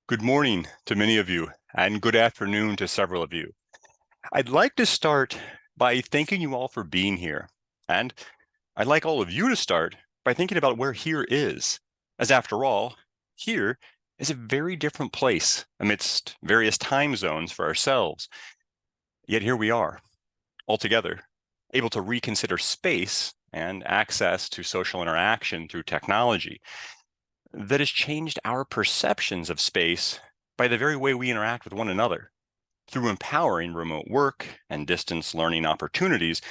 Good morning to many of you, and good afternoon to several of you. I'd like to start by thanking you all for being here. And I'd like all of you to start by thinking about where here is, as after all, here is a very different place amidst various time zones for ourselves. Yet here we are, all together, able to reconsider space and access to social interaction through technology that has changed our perceptions of space by the very way we interact with one another through empowering remote work and distance learning opportunities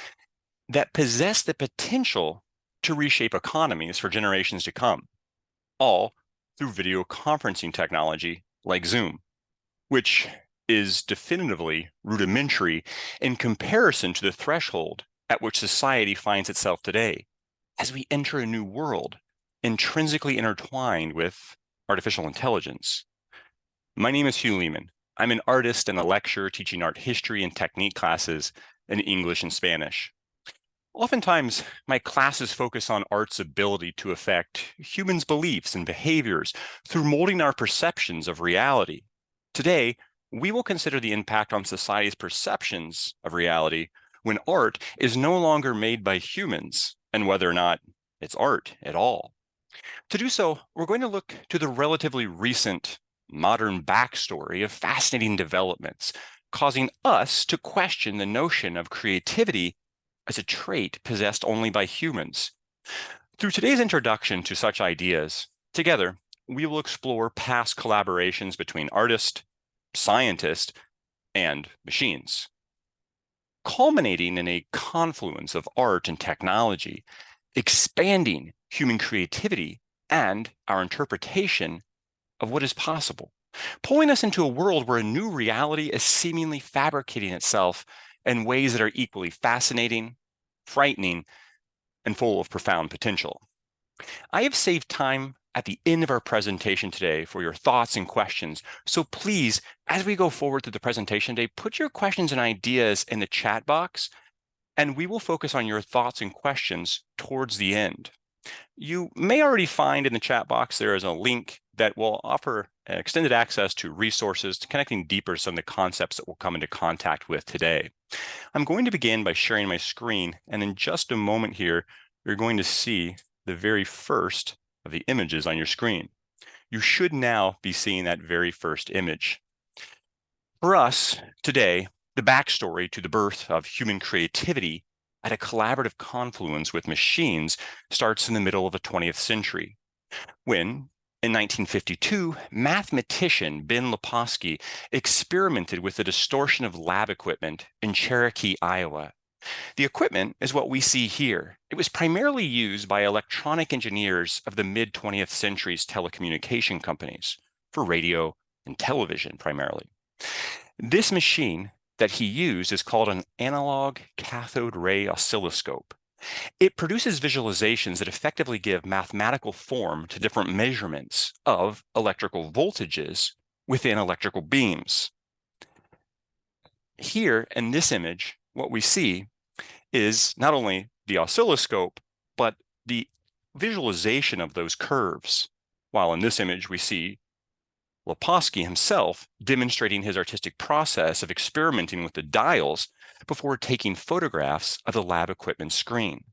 that possess the potential to reshape economies for generations to come, all through video conferencing technology like Zoom, which is definitively rudimentary in comparison to the threshold at which society finds itself today as we enter a new world intrinsically intertwined with artificial intelligence. My name is Hugh Leeman. I'm an artist and a lecturer teaching art history and technique classes in English and Spanish. Oftentimes, my classes focus on art's ability to affect humans' beliefs and behaviors through molding our perceptions of reality. Today, we will consider the impact on society's perceptions of reality when art is no longer made by humans and whether or not it's art at all. To do so, we're going to look to the relatively recent modern backstory of fascinating developments, causing us to question the notion of creativity as a trait possessed only by humans. Through today's introduction to such ideas, together, we will explore past collaborations between artists, scientists, and machines, culminating in a confluence of art and technology, expanding human creativity and our interpretation of what is possible, pulling us into a world where a new reality is seemingly fabricating itself in ways that are equally fascinating, frightening, and full of profound potential. I have saved time at the end of our presentation today for your thoughts and questions. So please, as we go forward through the presentation today, put your questions and ideas in the chat box, and we will focus on your thoughts and questions towards the end. You may already find in the chat box there is a link that will offer extended access to resources to connecting deeper to some of the concepts that we'll come into contact with today. I'm going to begin by sharing my screen, and in just a moment here, you're going to see the very first of the images on your screen. You should now be seeing that very first image. For us today, the backstory to the birth of human creativity at a collaborative confluence with machines starts in the middle of the 20th century, when, in 1952, mathematician Ben Leposky experimented with the distortion of lab equipment in Cherokee, Iowa. The equipment is what we see here. It was primarily used by electronic engineers of the mid-20th century's telecommunication companies for radio and television primarily. This machine that he used is called an analog cathode ray oscilloscope. It produces visualizations that effectively give mathematical form to different measurements of electrical voltages within electrical beams. Here in this image, what we see is not only the oscilloscope, but the visualization of those curves. While in this image, we see Leposky himself demonstrating his artistic process of experimenting with the dials before taking photographs of the lab equipment screen.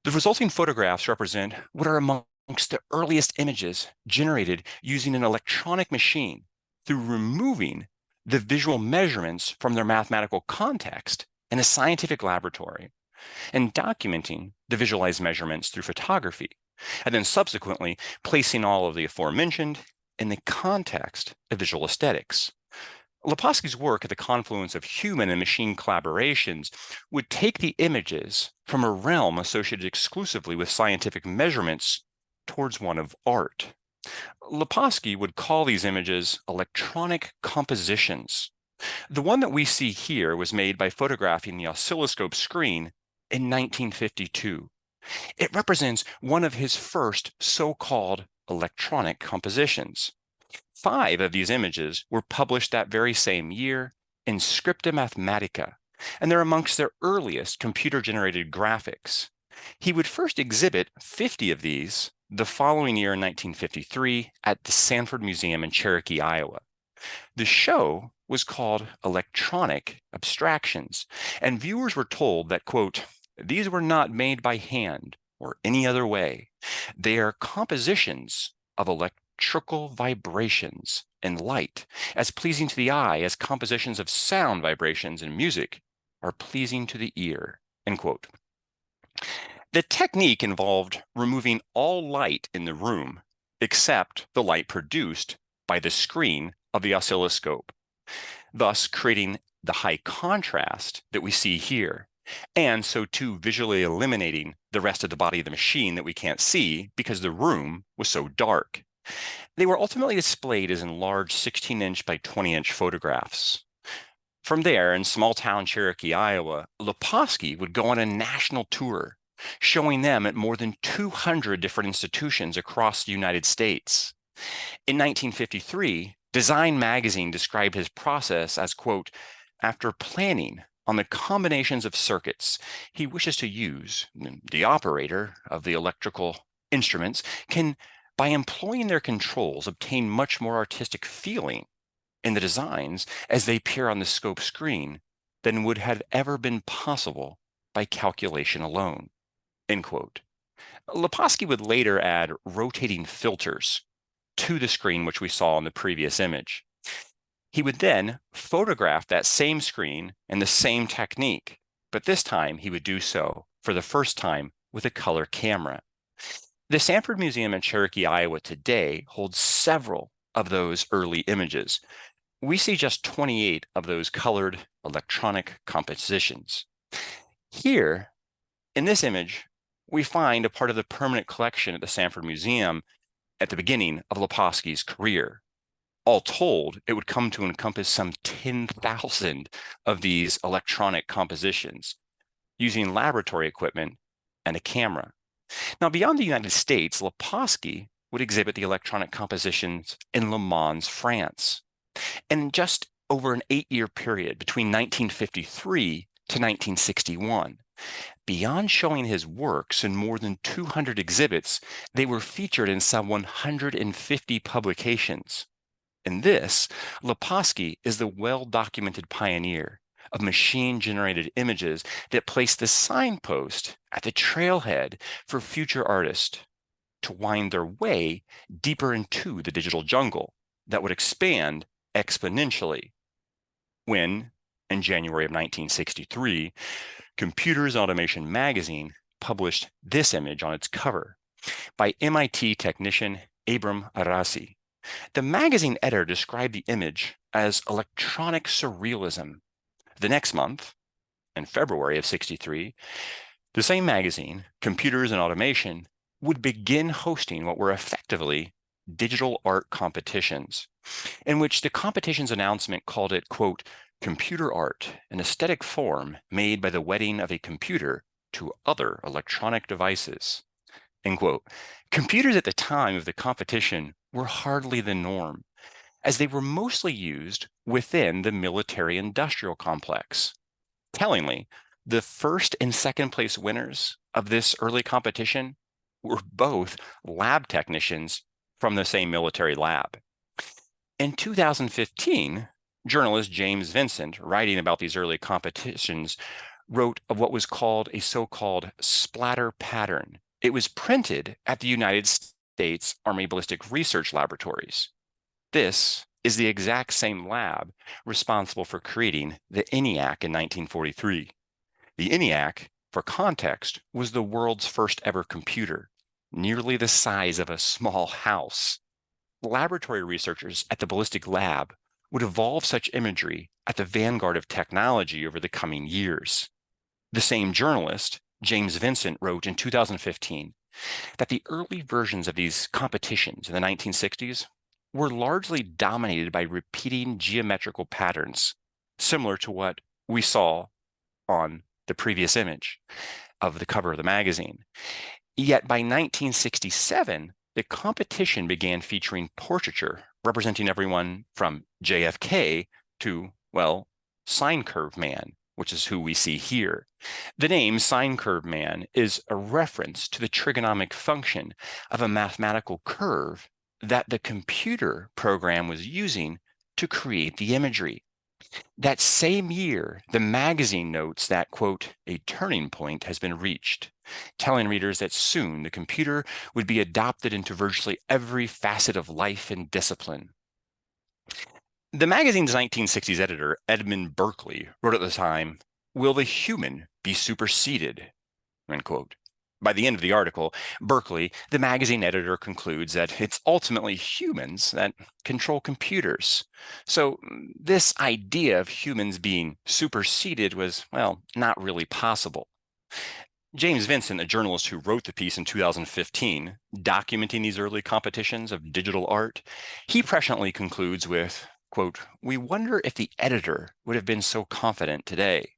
The resulting photographs represent what are amongst the earliest images generated using an electronic machine through removing the visual measurements from their mathematical context in a scientific laboratory and documenting the visualized measurements through photography, and then subsequently placing all of the aforementioned in the context of visual aesthetics. Leposky's work at the confluence of human and machine collaborations would take the images from a realm associated exclusively with scientific measurements towards one of art. Leposky would call these images electronic compositions. The one that we see here was made by photographing the oscilloscope screen in 1952. It represents one of his first so-called electronic compositions. 5 of these images were published that very same year in Scripta Mathematica, and they're amongst their earliest computer-generated graphics. He would first exhibit 50 of these the following year in 1953 at the Sanford Museum in Cherokee, Iowa. The show was called Electronic Abstractions, and viewers were told that, quote, these were not made by hand or any other way. They are compositions of electrical vibrations and light, as pleasing to the eye as compositions of sound vibrations and music are pleasing to the ear, end quote. The technique involved removing all light in the room except the light produced by the screen of the oscilloscope, thus creating the high contrast that we see here, and so too visually eliminating the rest of the body of the machine that we can't see because the room was so dark. They were ultimately displayed as enlarged 16-inch by 20-inch photographs. From there, in small-town Cherokee, Iowa, Leposki would go on a national tour, showing them at more than 200 different institutions across the United States. In 1953, Design magazine described his process as, quote, after planning on the combinations of circuits he wishes to use, the operator of the electrical instruments can, by employing their controls, obtain much more artistic feeling in the designs as they appear on the scope screen than would have ever been possible by calculation alone, end quote. Leposki would later add rotating filters to the screen, which we saw in the previous image. He would then photograph that same screen in the same technique, but this time he would do so for the first time with a color camera. The Sanford Museum in Cherokee, Iowa today holds several of those early images. We see just 28 of those colored electronic compositions. Here, in this image, we find a part of the permanent collection at the Sanford Museum at the beginning of Leposki's career. All told, it would come to encompass some 10,000 of these electronic compositions using laboratory equipment and a camera. Now, beyond the United States, Leposki would exhibit the electronic compositions in Le Mans, France. And just over an 8-year period between 1953 to 1961, beyond showing his works in more than 200 exhibits, they were featured in some 150 publications. In this, Leposki is the well-documented pioneer of machine-generated images that place the signpost at the trailhead for future artists to wind their way deeper into the digital jungle that would expand exponentially when, in January of 1963, Computers Automation magazine published this image on its cover by MIT technician Abram Arasi. The magazine editor described the image as electronic surrealism. The next month, in February of 63, the same magazine, Computers and Automation, would begin hosting what were effectively digital art competitions, in which the competition's announcement called it, quote, computer art, an aesthetic form made by the wedding of a computer to other electronic devices, end quote. Computers at the time of the competition were hardly the norm, as they were mostly used within the military-industrial complex. Tellingly, the first and second place winners of this early competition were both lab technicians from the same military lab. In 2015, journalist James Vincent, writing about these early competitions, wrote of what was called a so-called splatter pattern. It was printed at the United States Army Ballistic Research Laboratories. This is the exact same lab responsible for creating the ENIAC in 1943. The ENIAC, for context, was the world's first ever computer, nearly the size of a small house. Laboratory researchers at the ballistic lab would evolve such imagery at the vanguard of technology over the coming years. The same journalist, James Vincent, wrote in 2015 that the early versions of these competitions in the 1960s were largely dominated by repeating geometrical patterns, similar to what we saw on the previous image of the cover of the magazine. Yet by 1967, the competition began featuring portraiture representing everyone from JFK to, well, sine curve man which is who we see here. The name sine curve man is a reference to the trigonomic function of a mathematical curve that the computer program was using to create the imagery. That same year, the magazine notes that, quote, a turning point has been reached, telling readers that soon the computer would be adopted into virtually every facet of life and discipline. The magazine's 1960s editor, Edmund Berkeley, wrote at the time, "Will the human be superseded?" End quote. By the end of the article, Berkeley, the magazine editor, concludes that it's ultimately humans that control computers. So this idea of humans being superseded was, well, not really possible. James Vincent, a journalist who wrote the piece in 2015, documenting these early competitions of digital art, he presciently concludes with, quote, "We wonder if the editor would have been so confident today."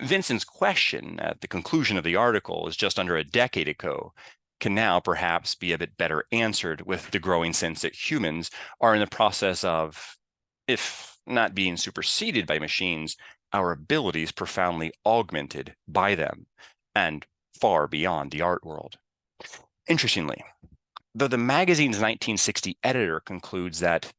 Vincent's question at the conclusion of the article is just under a decade ago can now perhaps be a bit better answered with the growing sense that humans are in the process of, if not being superseded by machines, our abilities profoundly augmented by them and far beyond the art world. Interestingly, though the magazine's 1960 editor concludes that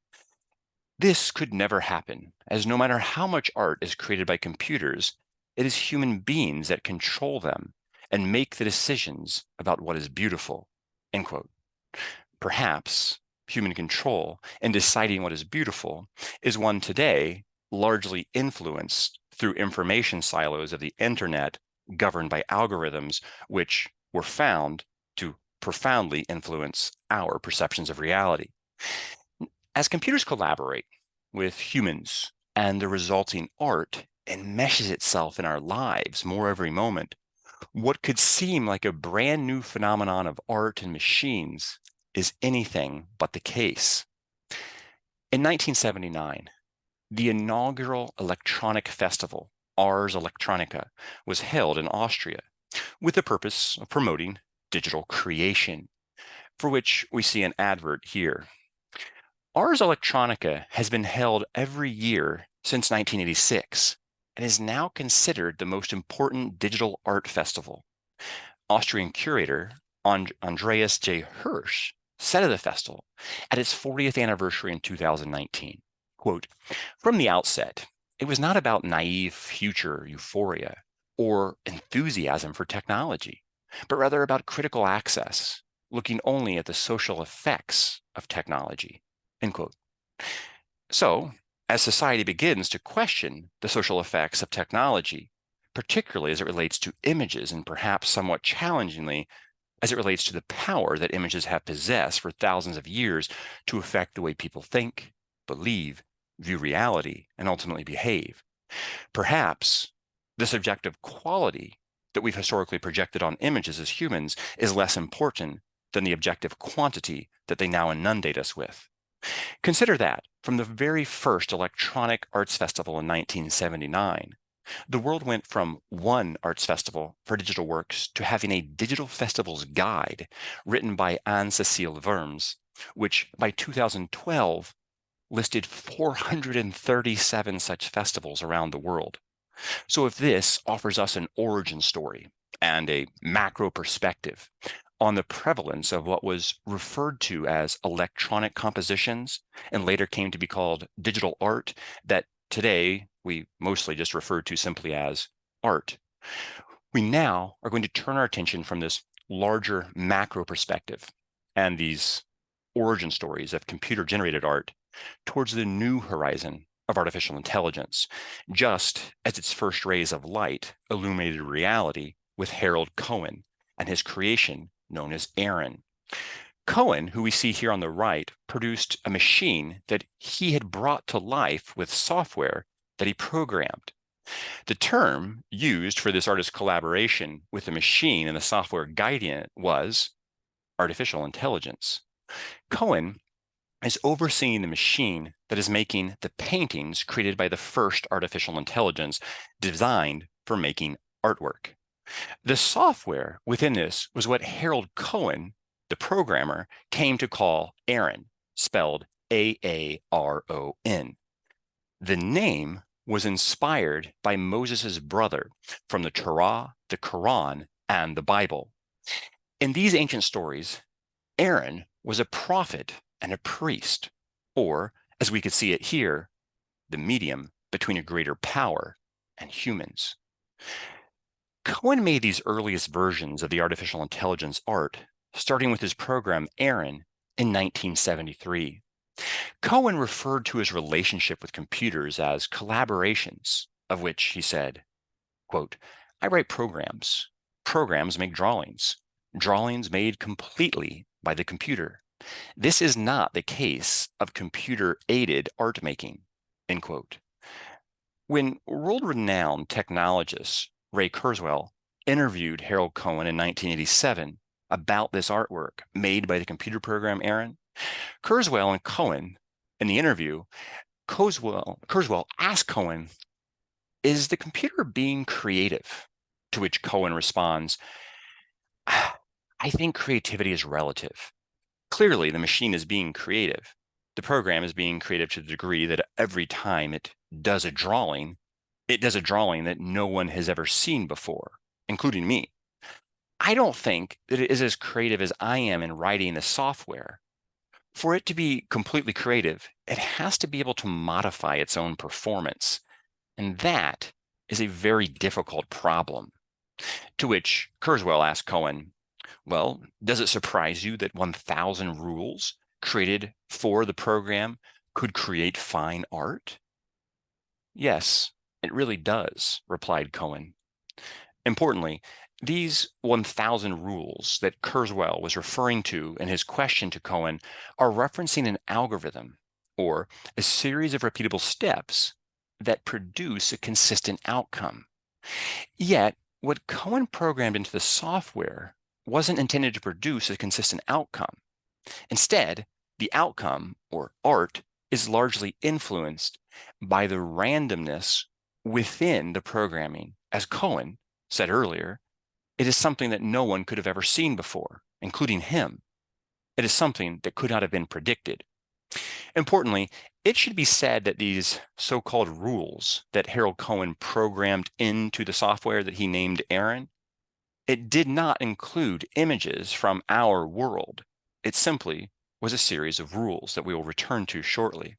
this could never happen, as no matter how much art is created by computers, it is human beings that control them and make the decisions about what is beautiful, end quote. Perhaps human control in deciding what is beautiful is one today largely influenced through information silos of the internet governed by algorithms which were found to profoundly influence our perceptions of reality. As computers collaborate with humans and the resulting art enmeshes itself in our lives more every moment, what could seem like a brand new phenomenon of art and machines is anything but the case. In 1979, the inaugural electronic festival, Ars Electronica, was held in Austria with the purpose of promoting digital creation, for which we see an advert here. Ars Electronica has been held every year since 1986 and is now considered the most important digital art festival. Austrian curator Andreas J. Hirsch said of the festival at its 40th anniversary in 2019, quote, "From the outset, it was not about naive future euphoria or enthusiasm for technology, but rather about critical access, looking only at the social effects of technology." End quote. So, as society begins to question the social effects of technology, particularly as it relates to images and perhaps somewhat challengingly as it relates to the power that images have possessed for thousands of years to affect the way people think, believe, view reality, and ultimately behave, perhaps the subjective quality that we've historically projected on images as humans is less important than the objective quantity that they now inundate us with. Consider that from the very first Electronic Arts Festival in 1979, the world went from one arts festival for digital works to having a digital festivals guide written by Anne-Cécile Vermes, which by 2012 listed 437 such festivals around the world. So if this offers us an origin story and a macro perspective on the prevalence of what was referred to as electronic compositions and later came to be called digital art that today we mostly just refer to simply as art, we now are going to turn our attention from this larger macro perspective and these origin stories of computer-generated art towards the new horizon of artificial intelligence, just as its first rays of light illuminated reality with Harold Cohen and his creation known as Aaron. Cohen, who we see here on the right, produced a machine that he had brought to life with software that he programmed. The term used for this artist's collaboration with the machine and the software guiding it was artificial intelligence. Cohen is overseeing the machine that is making the paintings created by the first artificial intelligence designed for making artwork. The software within this was what Harold Cohen, the programmer, came to call Aaron, spelled Aaron. The name was inspired by Moses' brother from the Torah, the Quran, and the Bible. In these ancient stories, Aaron was a prophet and a priest, or, as we could see it here, the medium between a greater power and humans. Cohen made these earliest versions of the artificial intelligence art, starting with his program Aaron in 1973. Cohen referred to his relationship with computers as collaborations, of which he said, quote, I write programs. Programs make drawings. Drawings made completely by the computer. This is not the case of computer-aided art making, end quote. When world-renowned technologist Ray Kurzweil interviewed Harold Cohen in 1987 about this artwork made by the computer program Aaron, Kurzweil and Cohen, in the interview, Kurzweil asked Cohen, is the computer being creative? To which Cohen responds, I think creativity is relative. Clearly, the machine is being creative. The program is being creative to the degree that every time it does a drawing that no one has ever seen before, including me. I don't think that it is as creative as I am in writing the software. For it to be completely creative, it has to be able to modify its own performance. And that is a very difficult problem. To which Kurzweil asked Cohen, well, does it surprise you that 1,000 rules created for the program could create fine art? Yes, it really does, replied Cohen. Importantly, these 1,000 rules that Kurzweil was referring to in his question to Cohen are referencing an algorithm, or a series of repeatable steps that produce a consistent outcome. Yet, what Cohen programmed into the software wasn't intended to produce a consistent outcome. Instead, the outcome, or art, is largely influenced by the randomness within the programming. As Cohen said earlier, it is something that no one could have ever seen before, including him. It is something that could not have been predicted. Importantly, it should be said that these so-called rules that Harold Cohen programmed into the software that he named Aaron, it did not include images from our world. It simply was a series of rules that we will return to shortly.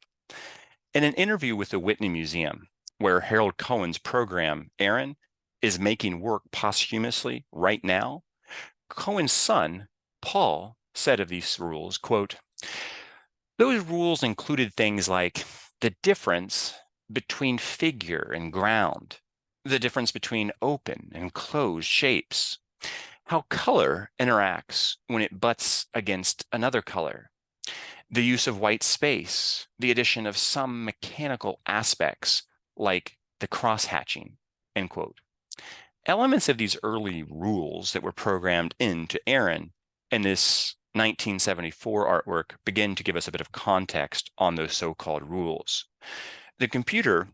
In an interview with the Whitney Museum, where Harold Cohen's program, Aaron, is making work posthumously right now, Cohen's son, Paul, said of these rules, quote, those rules included things like the difference between figure and ground, the difference between open and closed shapes, how color interacts when it butts against another color, the use of white space, the addition of some mechanical aspects like the cross-hatching, end quote. Elements of these early rules that were programmed into Aaron in this 1974 artwork begin to give us a bit of context on those so-called rules. The computer,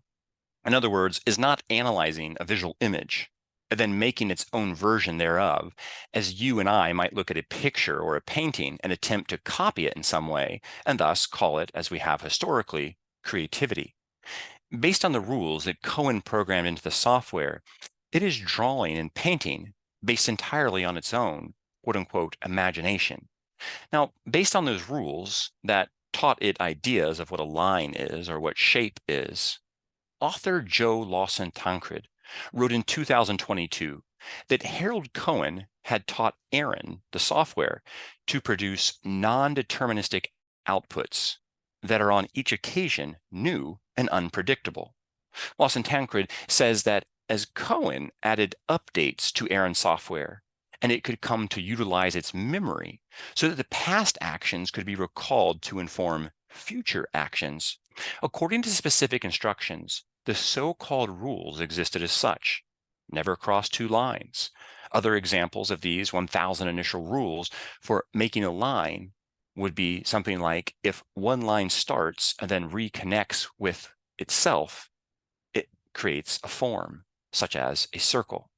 in other words, is not analyzing a visual image and then making its own version thereof, as you and I might look at a picture or a painting and attempt to copy it in some way, and thus call it, as we have historically, creativity. Based on the rules that Cohen programmed into the software, it is drawing and painting based entirely on its own, quote-unquote, imagination. Now, based on those rules that taught it ideas of what a line is or what shape is, author Joe Lawson Tancred wrote in 2022 that Harold Cohen had taught Aaron, the software, to produce non-deterministic outputs that are on each occasion new and unpredictable. Lawson Tancred says that as Cohen added updates to Aaron's software, and it could come to utilize its memory so that the past actions could be recalled to inform future actions. According to specific instructions, the so-called rules existed as such. Never cross two lines. Other examples of these 1,000 initial rules for making a line would be something like if one line starts and then reconnects with itself, it creates a form, such as a circle.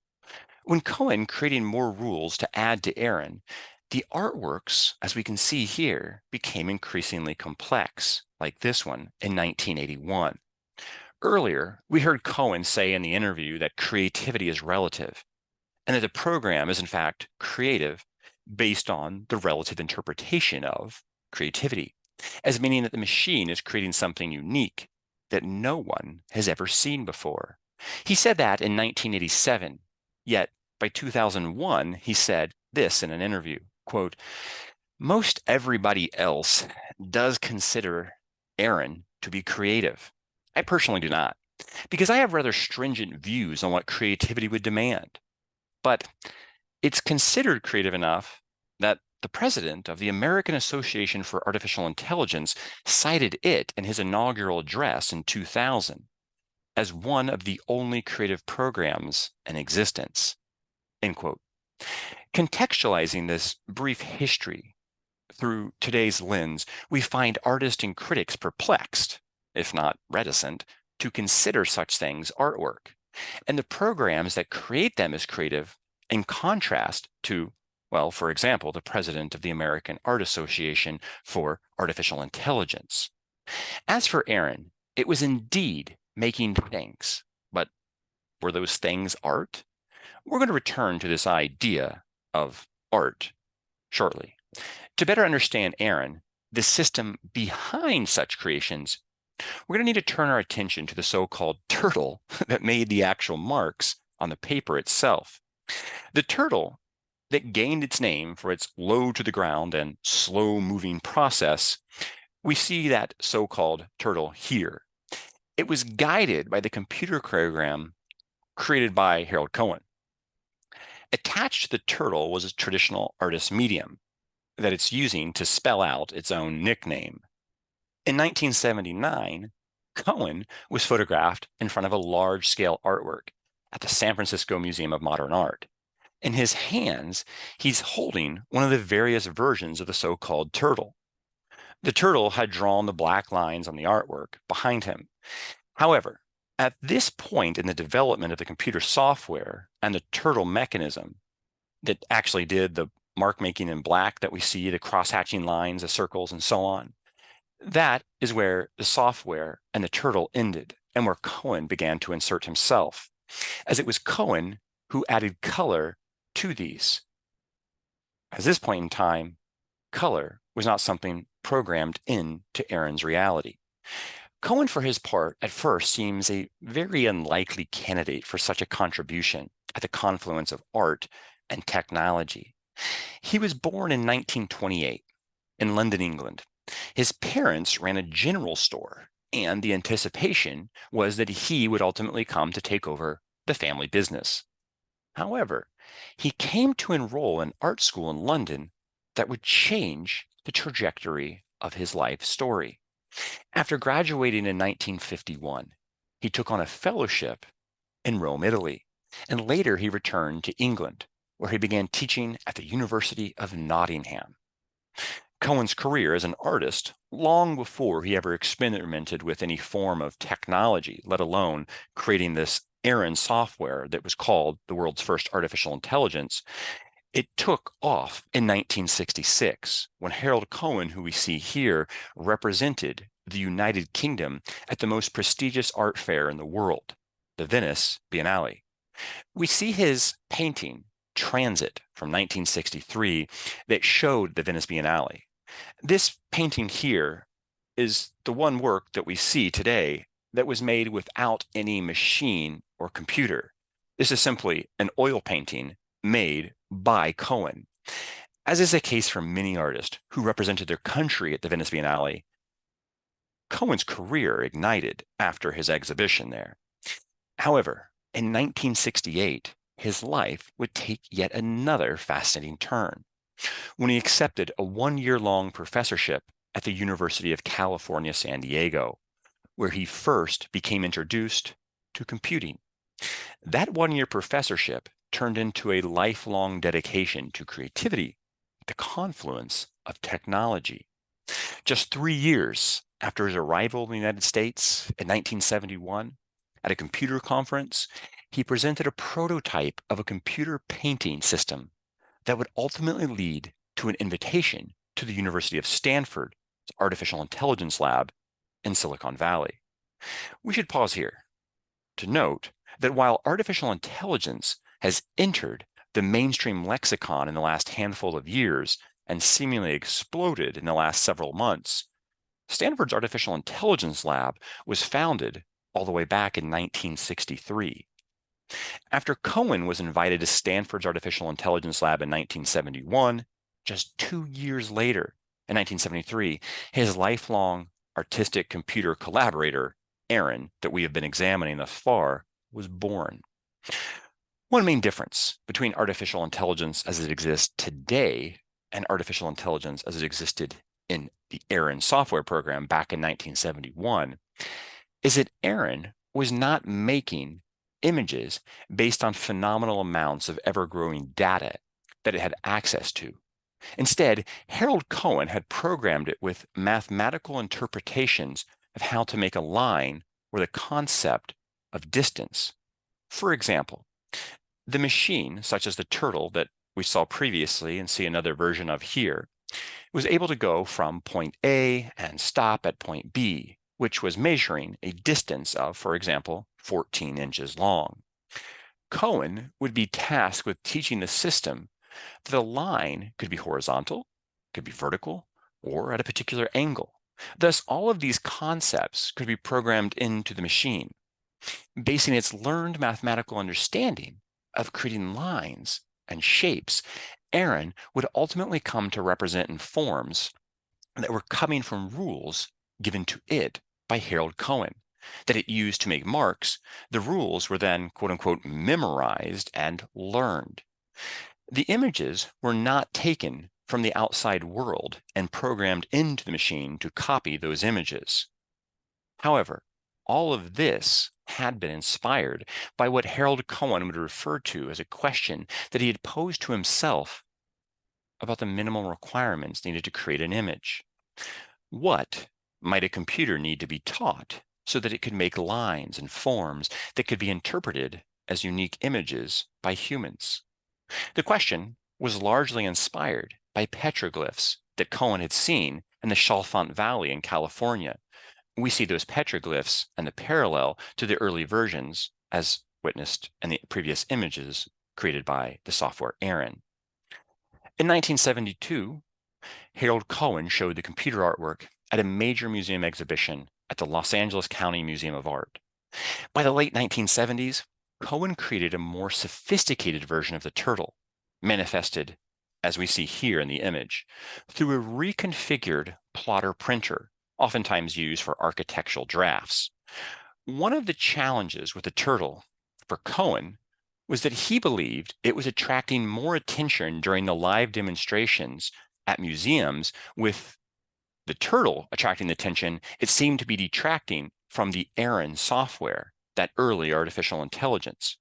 When Cohen created more rules to add to Aaron, the artworks, as we can see here, became increasingly complex, like this one in 1981. Earlier, we heard Cohen say in the interview that creativity is relative, and that the program is in fact creative based on the relative interpretation of creativity, as meaning that the machine is creating something unique that no one has ever seen before. He said that in 1987, yet by 2001, he said this in an interview, quote, "Most everybody else does consider Aaron to be creative. I personally do not, because I have rather stringent views on what creativity would demand. But it's considered creative enough that the president of the American Association for Artificial Intelligence cited it in his inaugural address in 2000 as one of the only creative programs in existence." End quote. Contextualizing this brief history through today's lens, we find artists and critics perplexed, if not reticent, to consider such things artwork, and the programs that create them as creative in contrast to, well, for example, the president of the American Art Association for Artificial Intelligence. As for Aaron, it was indeed making things, but were those things art? We're going to return to this idea of art shortly. To better understand Aaron, the system behind such creations, we're going to need to turn our attention to the so-called turtle that made the actual marks on the paper itself. The turtle that gained its name for its low to the ground and slow moving process, we see that so-called turtle here. It was guided by the computer program created by Harold Cohen. Attached to the turtle was a traditional artist's medium that it's using to spell out its own nickname. In 1979, Cohen was photographed in front of a large-scale artwork at the San Francisco Museum of Modern Art. In his hands, he's holding one of the various versions of the so-called turtle. The turtle had drawn the black lines on the artwork behind him. However, at this point in the development of the computer software and the turtle mechanism that actually did the mark making in black that we see, the cross-hatching lines, the circles, and so on, that is where the software and the turtle ended, and where Cohen began to insert himself, as it was Cohen who added color to these. At this point in time, color was not something programmed into Aaron's reality. Cohen, for his part, at first seems a very unlikely candidate for such a contribution at the confluence of art and technology. He was born in 1928 in London, England. His parents ran a general store, and the anticipation was that he would ultimately come to take over the family business. However, he came to enroll in art school in London that would change the trajectory of his life story. After graduating in 1951, he took on a fellowship in Rome, Italy, and later he returned to England, where he began teaching at the University of Nottingham. Cohen's career as an artist, long before he ever experimented with any form of technology, let alone creating this Aaron software that was called the world's first artificial intelligence, it took off in 1966 when Harold Cohen, who we see here, represented the United Kingdom at the most prestigious art fair in the world, the Venice Biennale. We see his painting, Transit, from 1963, that showed the Venice Biennale. This painting here is the one work that we see today that was made without any machine or computer. This is simply an oil painting made by Cohen. As is the case for many artists who represented their country at the Venice Biennale, Cohen's career ignited after his exhibition there. However, in 1968, his life would take yet another fascinating turn when he accepted a one-year-long professorship at the University of California, San Diego, where he first became introduced to computing. That one-year professorship turned into a lifelong dedication to creativity at the confluence of technology. Just 3 years after his arrival in the United States in 1971, at a computer conference, he presented a prototype of a computer painting system that would ultimately lead to an invitation to the University of Stanford's Artificial Intelligence Lab in Silicon Valley. We should pause here to note that while artificial intelligence has entered the mainstream lexicon in the last handful of years and seemingly exploded in the last several months, Stanford's Artificial Intelligence Lab was founded all the way back in 1963. After Cohen was invited to Stanford's Artificial Intelligence Lab in 1971, just 2 years later, in 1973, his lifelong artistic computer collaborator, Aaron, that we have been examining thus far, was born. One main difference between artificial intelligence as it exists today and artificial intelligence as it existed in the Aaron software program back in 1971 is that Aaron was not making images based on phenomenal amounts of ever-growing data that it had access to. Instead, Harold Cohen had programmed it with mathematical interpretations of how to make a line or the concept of distance. For example, the machine, such as the turtle that we saw previously and see another version of here, was able to go from point A and stop at point B, which was measuring a distance of, for example, 14 inches long. Cohen would be tasked with teaching the system that a line could be horizontal, could be vertical, or at a particular angle. Thus, all of these concepts could be programmed into the machine, basing its learned mathematical understanding of creating lines and shapes. Aaron would ultimately come to represent in forms that were coming from rules given to it by Harold Cohen that it used to make marks. The rules were then, quote unquote, memorized and learned. The images were not taken from the outside world and programmed into the machine to copy those images. However, all of this had been inspired by what Harold Cohen would refer to as a question that he had posed to himself about the minimal requirements needed to create an image. What might a computer need to be taught so that it could make lines and forms that could be interpreted as unique images by humans? The question was largely inspired by petroglyphs that Cohen had seen in the Chalfont Valley in California. We see those petroglyphs and the parallel to the early versions as witnessed in the previous images created by the software Aaron. In 1972, Harold Cohen showed the computer artwork at a major museum exhibition at the Los Angeles County Museum of Art. By the late 1970s, Cohen created a more sophisticated version of the turtle, manifested, as we see here in the image, through a reconfigured plotter printer, oftentimes used for architectural drafts. One of the challenges with the turtle for Cohen was that he believed it was attracting more attention during the live demonstrations at museums. With the turtle attracting the attention, it seemed to be detracting from the Aaron software, that early artificial intelligence.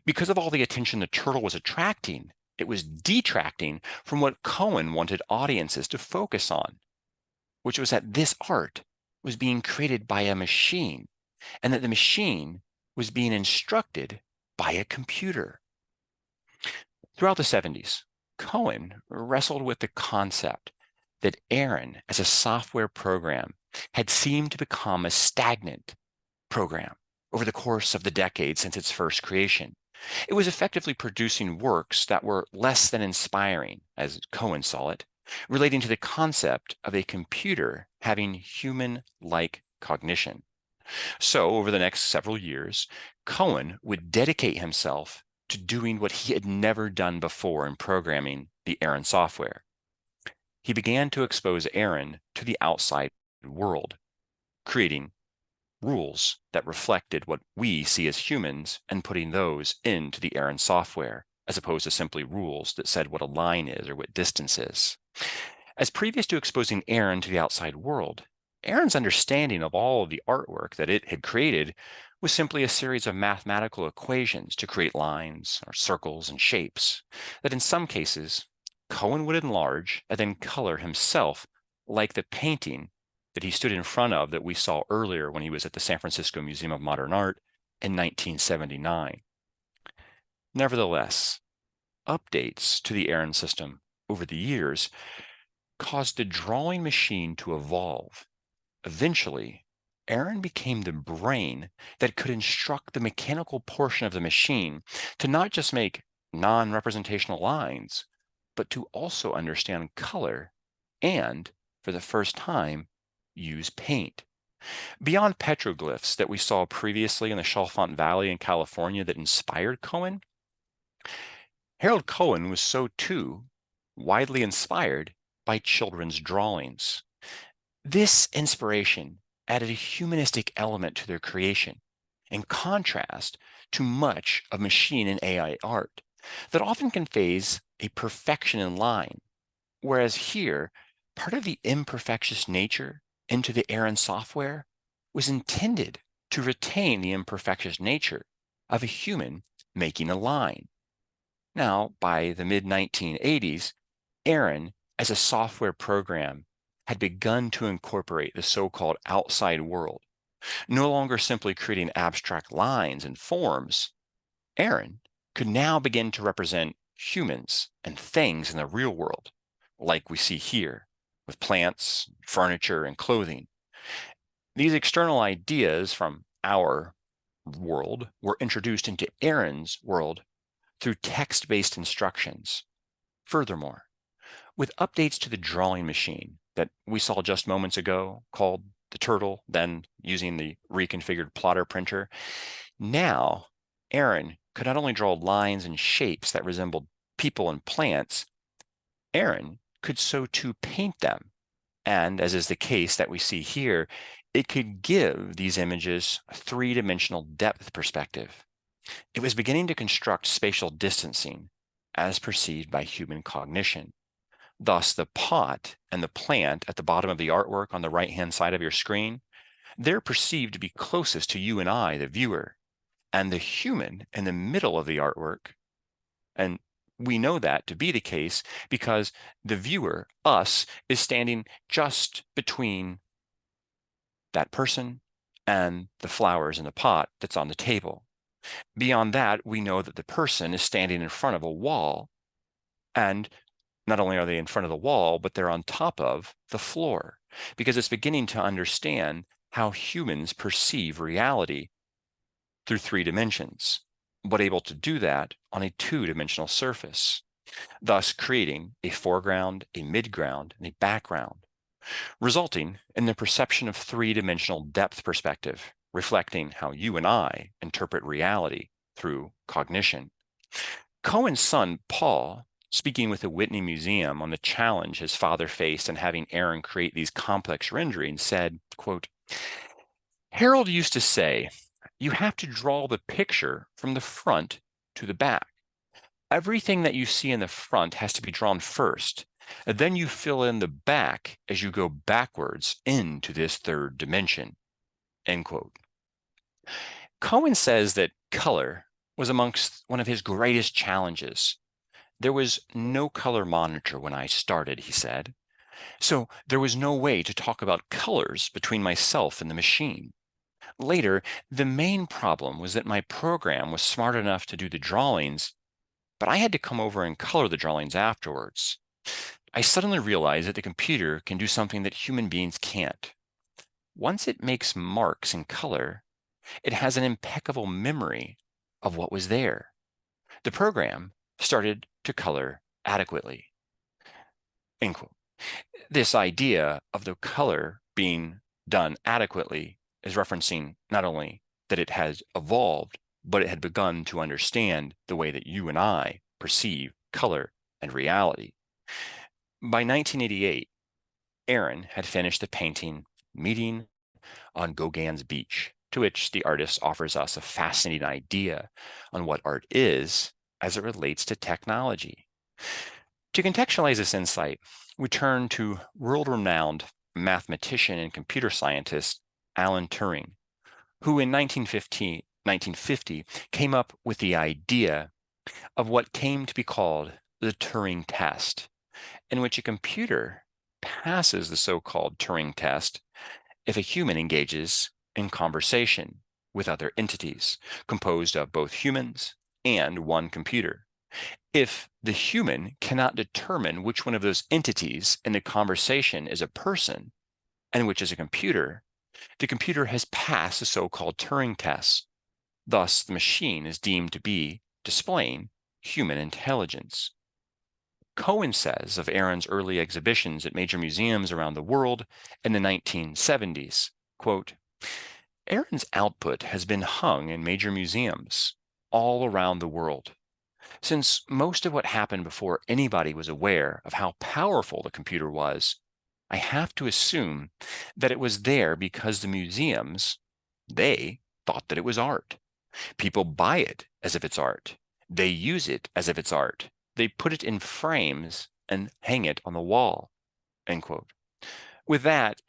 Because of all the attention the turtle was attracting, it was detracting from what Cohen wanted audiences to focus on, which was that this art was being created by a machine and that the machine was being instructed by a computer. Throughout the 70s, Cohen wrestled with the concept that Aaron, as a software program, had seemed to become a stagnant program over the course of the decades since its first creation. It was effectively producing works that were less than inspiring, as Cohen saw it, relating to the concept of a computer having human-like cognition. So, over the next several years, Cohen would dedicate himself to doing what he had never done before in programming the Aaron software. He began to expose Aaron to the outside world, creating rules that reflected what we see as humans and putting those into the Aaron software, as opposed to simply rules that said what a line is or what distance is. As previous to exposing Aaron to the outside world, Aaron's understanding of all of the artwork that it had created was simply a series of mathematical equations to create lines or circles and shapes that in some cases Cohen would enlarge and then color himself, like the painting that he stood in front of that we saw earlier when he was at the San Francisco Museum of Modern Art in 1979. Nevertheless, updates to the Aaron system over the years caused the drawing machine to evolve, eventually Aaron became the brain that could instruct the mechanical portion of the machine to not just make non-representational lines, but to also understand color and, for the first time, use paint. Beyond petroglyphs that we saw previously in the Chalfont Valley in California that inspired Cohen, Harold Cohen was so too widely inspired by children's drawings. This inspiration added a humanistic element to their creation, in contrast to much of machine and AI art that often conveys a perfection in line, whereas here, part of the imperfectious nature into the Aaron software was intended to retain the imperfectious nature of a human making a line. Now, by the mid 1980s, Aaron, as a software program, had begun to incorporate the so-called outside world, no longer simply creating abstract lines and forms. Aaron could now begin to represent humans and things in the real world, like we see here, with plants, furniture, and clothing. These external ideas from our world were introduced into Aaron's world through text-based instructions. Furthermore, with updates to the drawing machine that we saw just moments ago, called the Turtle, then using the reconfigured plotter printer, now Aaron could not only draw lines and shapes that resembled people and plants, Aaron could so too paint them. And as is the case that we see here, it could give these images a three-dimensional depth perspective. It was beginning to construct spatial distancing as perceived by human cognition. Thus, the pot and the plant at the bottom of the artwork on the right-hand side of your screen, they're perceived to be closest to you and I, the viewer, and the human in the middle of the artwork. And we know that to be the case because the viewer, us, is standing just between that person and the flowers in the pot that's on the table. Beyond that, we know that the person is standing in front of a wall, and not only are they in front of the wall, but they're on top of the floor, because it's beginning to understand how humans perceive reality through three dimensions, but able to do that on a two-dimensional surface, thus creating a foreground, a midground, and a background, resulting in the perception of three-dimensional depth perspective, reflecting how you and I interpret reality through cognition. Cohen's son, Paul, speaking with the Whitney Museum on the challenge his father faced in having Aaron create these complex renderings, said, quote, "Harold used to say, you have to draw the picture from the front to the back. Everything that you see in the front has to be drawn first, and then you fill in the back as you go backwards into this third dimension." End quote. Cohen says that color was amongst one of his greatest challenges. There was no color monitor when I started, he said, so there was no way to talk about colors between myself and the machine. Later, the main problem was that my program was smart enough to do the drawings, but I had to come over and color the drawings afterwards. I suddenly realized that the computer can do something that human beings can't. Once it makes marks in color, it has an impeccable memory of what was there. The program started to color adequately. End quote. This idea of the color being done adequately is referencing not only that it has evolved, but it had begun to understand the way that you and I perceive color and reality. By 1988, Aaron had finished the painting Meeting on Gauguin's Beach, to which the artist offers us a fascinating idea on what art is as it relates to technology. To contextualize this insight, we turn to world-renowned mathematician and computer scientist Alan Turing, who in 1950 came up with the idea of what came to be called the Turing test, in which a computer passes the so-called Turing test if a human engages in conversation with other entities composed of both humans and one computer. If the human cannot determine which one of those entities in the conversation is a person and which is a computer, The computer has passed the so-called Turing test. Thus, the machine is deemed to be displaying human intelligence. Cohen says of Aaron's early exhibitions at major museums around the world in the 1970s, quote, Aaron's output has been hung in major museums all around the world. Since most of what happened before anybody was aware of how powerful the computer was, I have to assume that it was there because the museums, they thought that it was art. People buy it as if it's art. They use it as if it's art. They put it in frames and hang it on the wall, end quote. With that,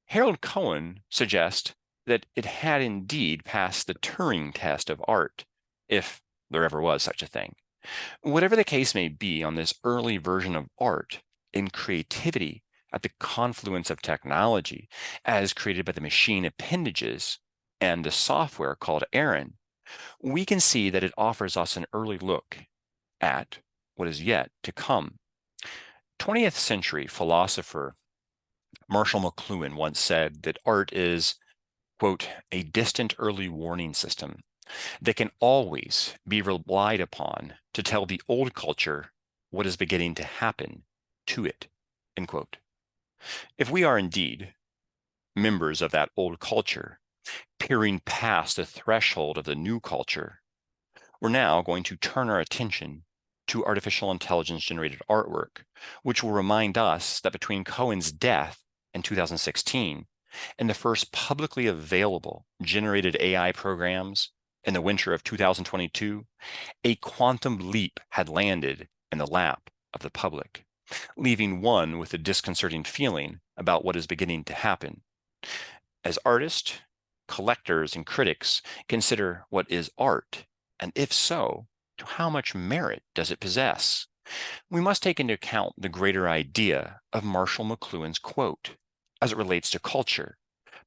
Harold Cohen suggests that it had indeed passed the Turing test of art, if there ever was such a thing. Whatever the case may be on this early version of art and creativity at the confluence of technology as created by the machine appendages and the software called Aaron, we can see that it offers us an early look at what is yet to come. 20th century philosopher Marshall McLuhan once said that art is, quote, a distant early warning system that can always be relied upon to tell the old culture what is beginning to happen to it, end quote. If we are indeed members of that old culture, peering past the threshold of the new culture, we're now going to turn our attention to artificial intelligence generated artwork, which will remind us that between Cohen's death in 2016 and the first publicly available generated AI programs in the winter of 2022, a quantum leap had landed in the lap of the public, leaving one with a disconcerting feeling about what is beginning to happen. As artists, collectors, and critics consider what is art, and if so, to how much merit does it possess, we must take into account the greater idea of Marshall McLuhan's quote as it relates to culture,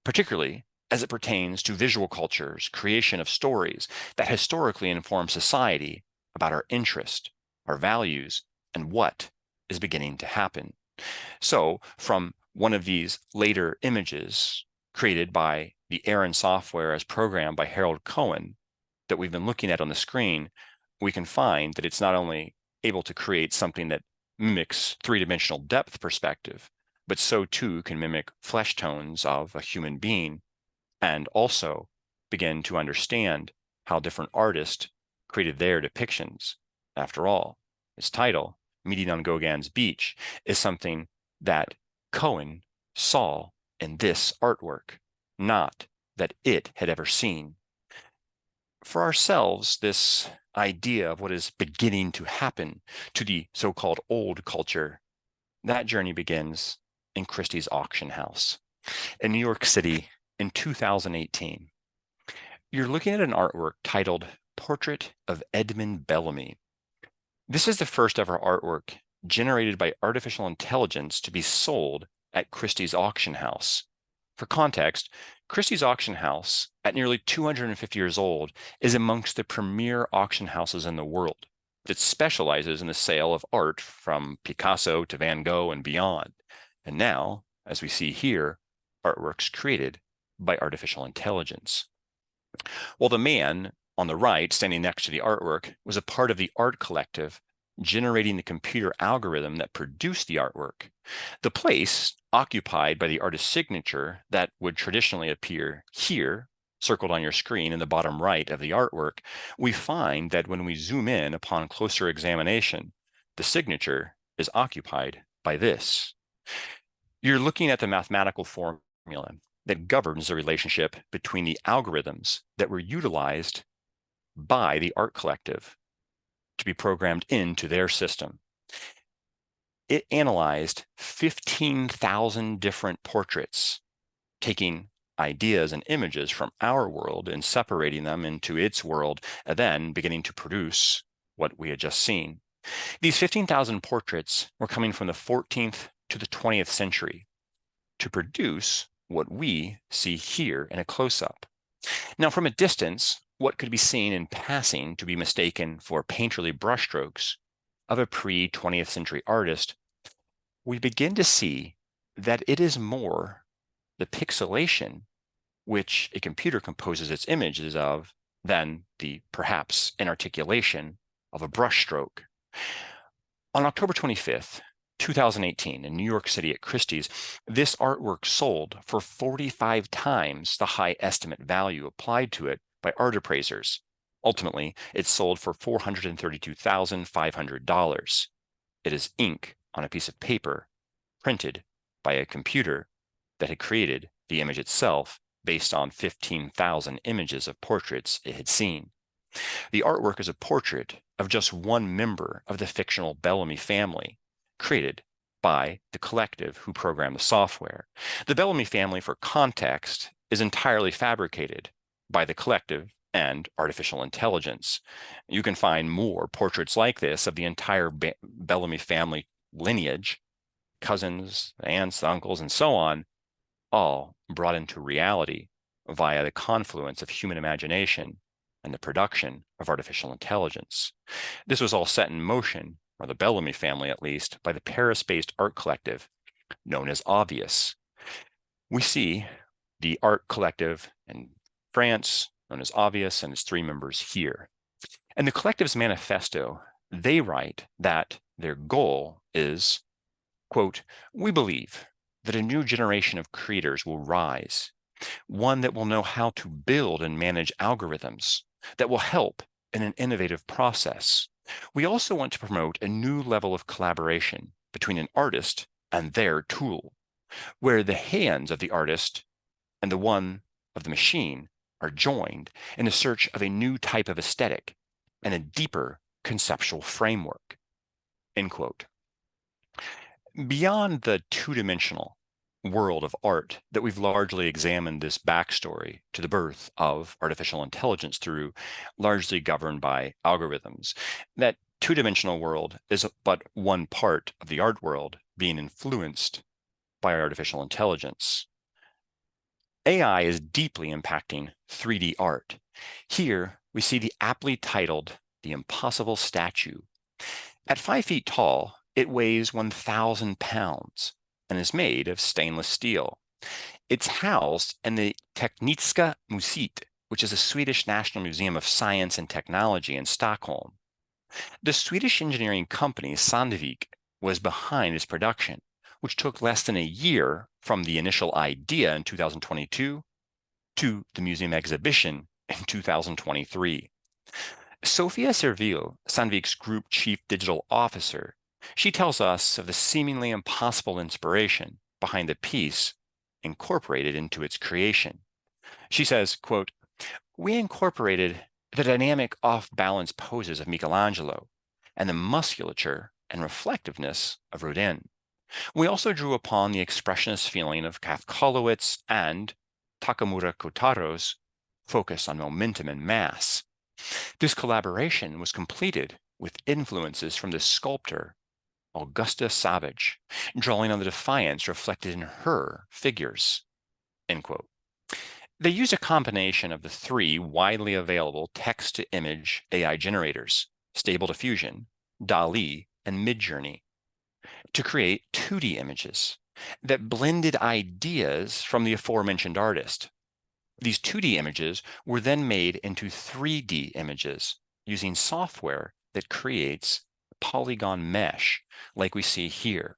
particularly as it pertains to visual culture's creation of stories that historically inform society about our interest, our values, and what is beginning to happen. So, from one of these later images created by the Aaron software as programmed by Harold Cohen that we've been looking at on the screen, we can find that it's not only able to create something that mimics three-dimensional depth perspective, but so too can mimic flesh tones of a human being and also begin to understand how different artists created their depictions. After all, its title, Meeting on Gauguin's Beach, is something that Cohen saw in this artwork, not that it had ever seen. For ourselves, this idea of what is beginning to happen to the so-called old culture, that journey begins in Christie's auction house in New York City in 2018. You're looking at an artwork titled Portrait of Edmund Bellamy. This is the first ever artwork generated by artificial intelligence to be sold at Christie's auction house. For context, Christie's auction house, at nearly 250 years old, is amongst the premier auction houses in the world that specializes in the sale of art from Picasso to Van Gogh and beyond. And now, as we see here, artworks created by artificial intelligence. While the man on the right, standing next to the artwork, was a part of the art collective generating the computer algorithm that produced the artwork. The place occupied by the artist's signature that would traditionally appear here, circled on your screen in the bottom right of the artwork, we find that when we zoom in upon closer examination, the signature is occupied by this. You're looking at the mathematical formula that governs the relationship between the algorithms that were utilized by the art collective to be programmed into their system. It analyzed 15,000 different portraits, taking ideas and images from our world and separating them into its world, and then beginning to produce what we had just seen. These 15,000 portraits were coming from the 14th to the 20th century to produce what we see here in a close-up. Now, from a distance, what could be seen in passing to be mistaken for painterly brushstrokes of a pre-20th century artist, we begin to see that it is more the pixelation which a computer composes its images of, than the perhaps inarticulation of a brushstroke. On October 25th, 2018, in New York City at Christie's, this artwork sold for 45 times the high estimate value applied to it by art appraisers. Ultimately, it sold for $432,500. It is ink on a piece of paper, printed by a computer that had created the image itself based on 15,000 images of portraits it had seen. The artwork is a portrait of just one member of the fictional Bellamy family, created by the collective who programmed the software. The Bellamy family, for context, is entirely fabricated by the collective and artificial intelligence. You can find more portraits like this of the entire Bellamy family lineage, cousins, aunts, uncles, and so on, all brought into reality via the confluence of human imagination and the production of artificial intelligence. This was all set in motion, or the Bellamy family at least, by the Paris-based art collective known as Obvious. We see the art collective in France, known as Obvious, and its three members here. In the collective's manifesto, they write that their goal is, quote, "We believe that a new generation of creators will rise, one that will know how to build and manage algorithms, that will help in an innovative process. We also want to promote a new level of collaboration between an artist and their tool, where the hands of the artist and the one of the machine are joined in a search of a new type of aesthetic and a deeper conceptual framework," end quote. Beyond the two-dimensional world of art that we've largely examined this backstory to the birth of artificial intelligence through, largely governed by algorithms, that two-dimensional world is but one part of the art world being influenced by artificial intelligence. AI is deeply impacting 3D art. Here, we see the aptly titled The Impossible Statue. At 5 feet tall, it weighs 1,000 pounds and is made of stainless steel. It's housed in the Tekniska Museet, which is a Swedish National Museum of Science and Technology in Stockholm. The Swedish engineering company Sandvik was behind its production, which took less than a year from the initial idea in 2022 to the museum exhibition in 2023. Sofia Servil, Sandvik's group chief digital officer, she tells us of the seemingly impossible inspiration behind the piece incorporated into its creation. She says, quote, "We incorporated the dynamic off-balance poses of Michelangelo and the musculature and reflectiveness of Rodin. We also drew upon the expressionist feeling of Kafkaowicz and Takamura Kotaro's focus on momentum and mass. This collaboration was completed with influences from the sculptor Augusta Savage, drawing on the defiance reflected in her figures," end quote. They use a combination of the three widely available text-to-image AI generators, Stable Diffusion, DALL-E, and Midjourney, to create 2D images that blended ideas from the aforementioned artist. These 2D images were then made into 3D images using software that creates polygon mesh, like we see here.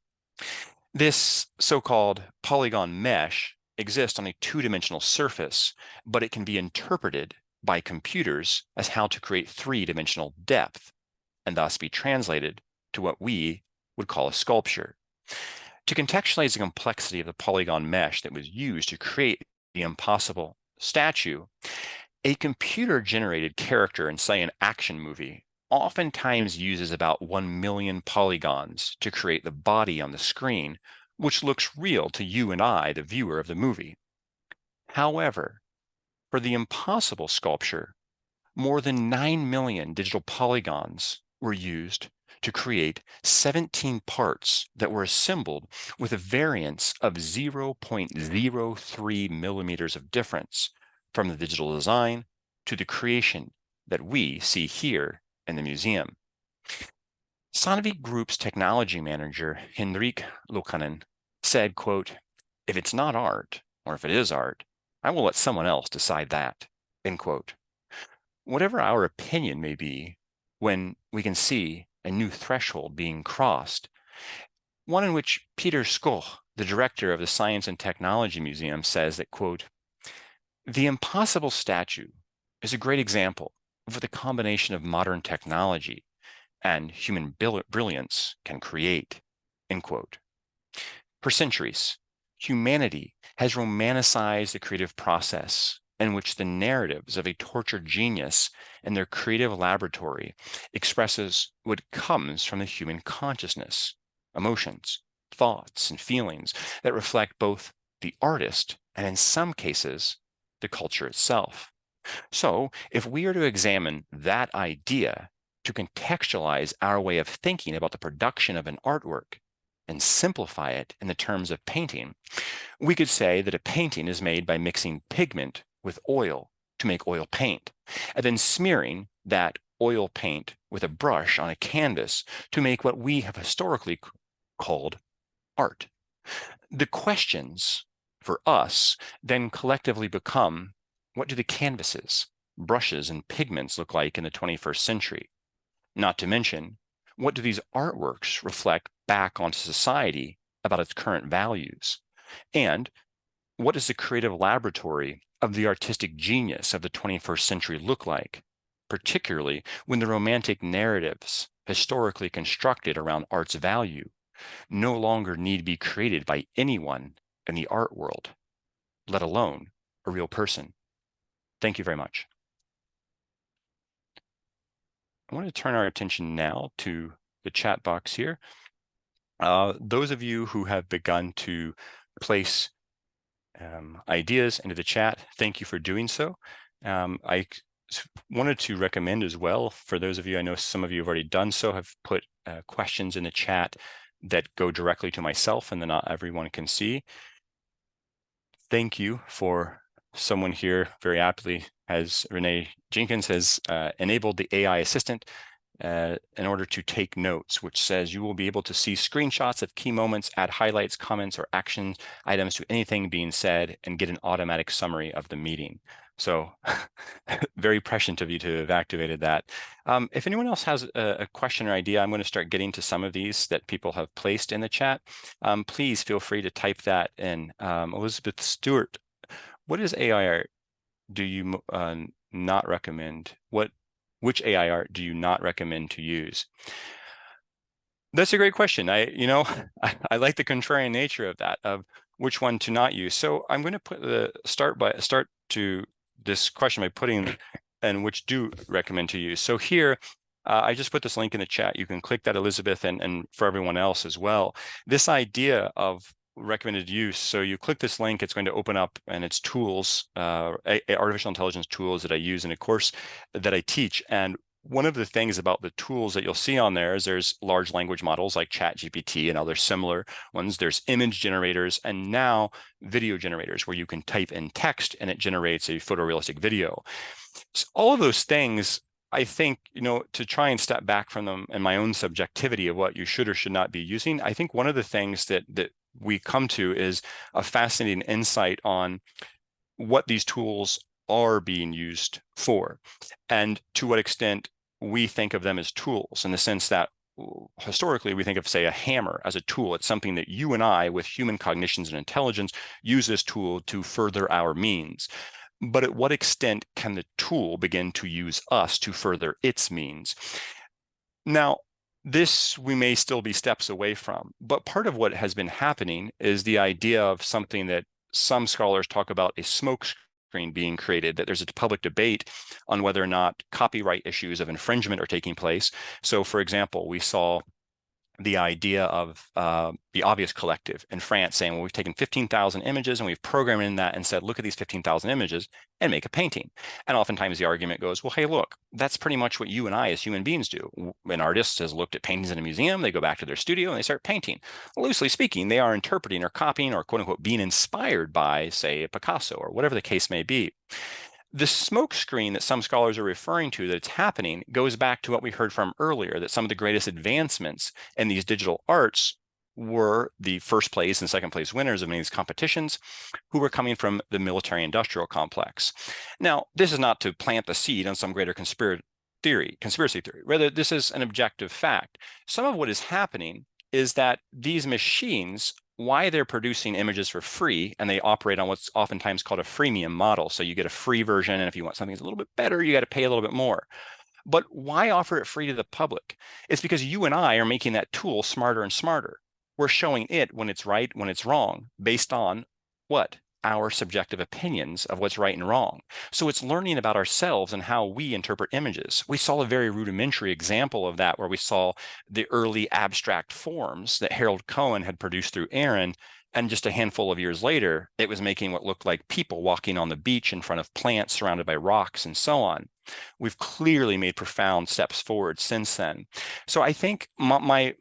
This so-called polygon mesh exists on a two-dimensional surface, but it can be interpreted by computers as how to create three-dimensional depth, and thus be translated to what we would call a sculpture. To contextualize the complexity of the polygon mesh that was used to create the impossible statue, a computer-generated character in, say, an action movie oftentimes uses about 1 million polygons to create the body on the screen, which looks real to you and I, the viewer of the movie. However, for the impossible sculpture, more than 9 million digital polygons were used to create 17 parts that were assembled with a variance of 0.03 millimeters of difference from the digital design to the creation that we see here in the museum. Sandvik Group's technology manager, Henrik Lukanen, said, quote, "If it's not art, or if it is art, I will let someone else decide that, end quote. Whatever our opinion may be, when we can see a new threshold being crossed, one in which Peter Skoch, the director of the Science and Technology Museum, says that, quote, the impossible statue is a great example of what the combination of modern technology and human brilliance can create, end quote. For centuries, humanity has romanticized the creative process in which the narratives of a tortured genius in their creative laboratory expresses what comes from the human consciousness, emotions, thoughts, and feelings that reflect both the artist and, in some cases, the culture itself. So, if we are to examine that idea to contextualize our way of thinking about the production of an artwork and simplify it in the terms of painting, we could say that a painting is made by mixing pigment with oil to make oil paint, and then smearing that oil paint with a brush on a canvas to make what we have historically called art. The questions for us then collectively become, what do the canvases, brushes, and pigments look like in the 21st century? Not to mention, what do these artworks reflect back onto society about its current values? And what does the creative laboratory of the artistic genius of the 21st century look like, particularly when the romantic narratives historically constructed around art's value no longer need be created by anyone in the art world, let alone a real person? Thank you very much. I want to turn our attention now to the chat box here. Those of you who have begun to place ideas into the chat, thank you for doing so. I wanted to recommend as well, for those of you, I know some of you have already done so, have put questions in the chat that go directly to myself and that not everyone can see. Thank you for someone here very aptly, as Renee Jenkins has enabled the AI assistant in order to take notes, which says you will be able to see screenshots of key moments, add highlights, comments, or action items to anything being said, and get an automatic summary of the meeting. So very prescient of you to have activated that. If anyone else has a question or idea, I'm going to start getting to some of these that people have placed in the chat. Please feel free to type that in. Elizabeth Stewart, what is AI art do you not recommend? Which AI art do you not recommend to use? That's a great question. I like the contrarian nature of that, of which one to not use. So I'm going to put start to this question by putting and which do recommend to use. So here, I just put this link in the chat. You can click that, Elizabeth, and for everyone else as well. This idea of recommended use. So you click this link, it's going to open up, and it's tools, artificial intelligence tools that I use in a course that I teach. And one of the things about the tools that you'll see on there is there's large language models like ChatGPT and other similar ones. There's image generators and now video generators where you can type in text and it generates a photorealistic video. So all of those things, I think, to try and step back from them and my own subjectivity of what you should or should not be using, I think one of the things that we come to is a fascinating insight on what these tools are being used for, and to what extent we think of them as tools, in the sense that historically we think of, say, a hammer as a tool. It's something that you and I, with human cognitions and intelligence, use this tool to further our means. But at what extent can the tool begin to use us to further its means? Now, this we may still be steps away from, but part of what has been happening is the idea of something that some scholars talk about, a smoke screen being created, that there's a public debate on whether or not copyright issues of infringement are taking place. So, for example, we saw the idea of the Obvious Collective in France saying, well, we've taken 15,000 images and we've programmed in that and said, look at these 15,000 images and make a painting. And oftentimes the argument goes, well, hey, look, that's pretty much what you and I as human beings do. An artist has looked at paintings in a museum, they go back to their studio and they start painting. Loosely speaking, they are interpreting or copying or, quote unquote, being inspired by, say, a Picasso or whatever the case may be. The smoke screen that some scholars are referring to, that it's happening, goes back to what we heard from earlier, that some of the greatest advancements in these digital arts were the first place and second place winners of many of these competitions, who were coming from the military industrial complex. Now, this is not to plant the seed on some greater conspiracy theory. Rather, this is an objective fact. Some of what is happening is that these machines, why they're producing images for free, and they operate on what's oftentimes called a freemium model. So you get a free version, and if you want something that's a little bit better, you got to pay a little bit more. But why offer it free to the public? It's because you and I are making that tool smarter and smarter. We're showing it when it's right, when it's wrong, based on what? Our subjective opinions of what's right and wrong. So it's learning about ourselves and how we interpret images. We saw a very rudimentary example of that, where we saw the early abstract forms that Harold Cohen had produced through Aaron. And just a handful of years later, it was making what looked like people walking on the beach in front of plants surrounded by rocks and so on. We've clearly made profound steps forward since then. So I think my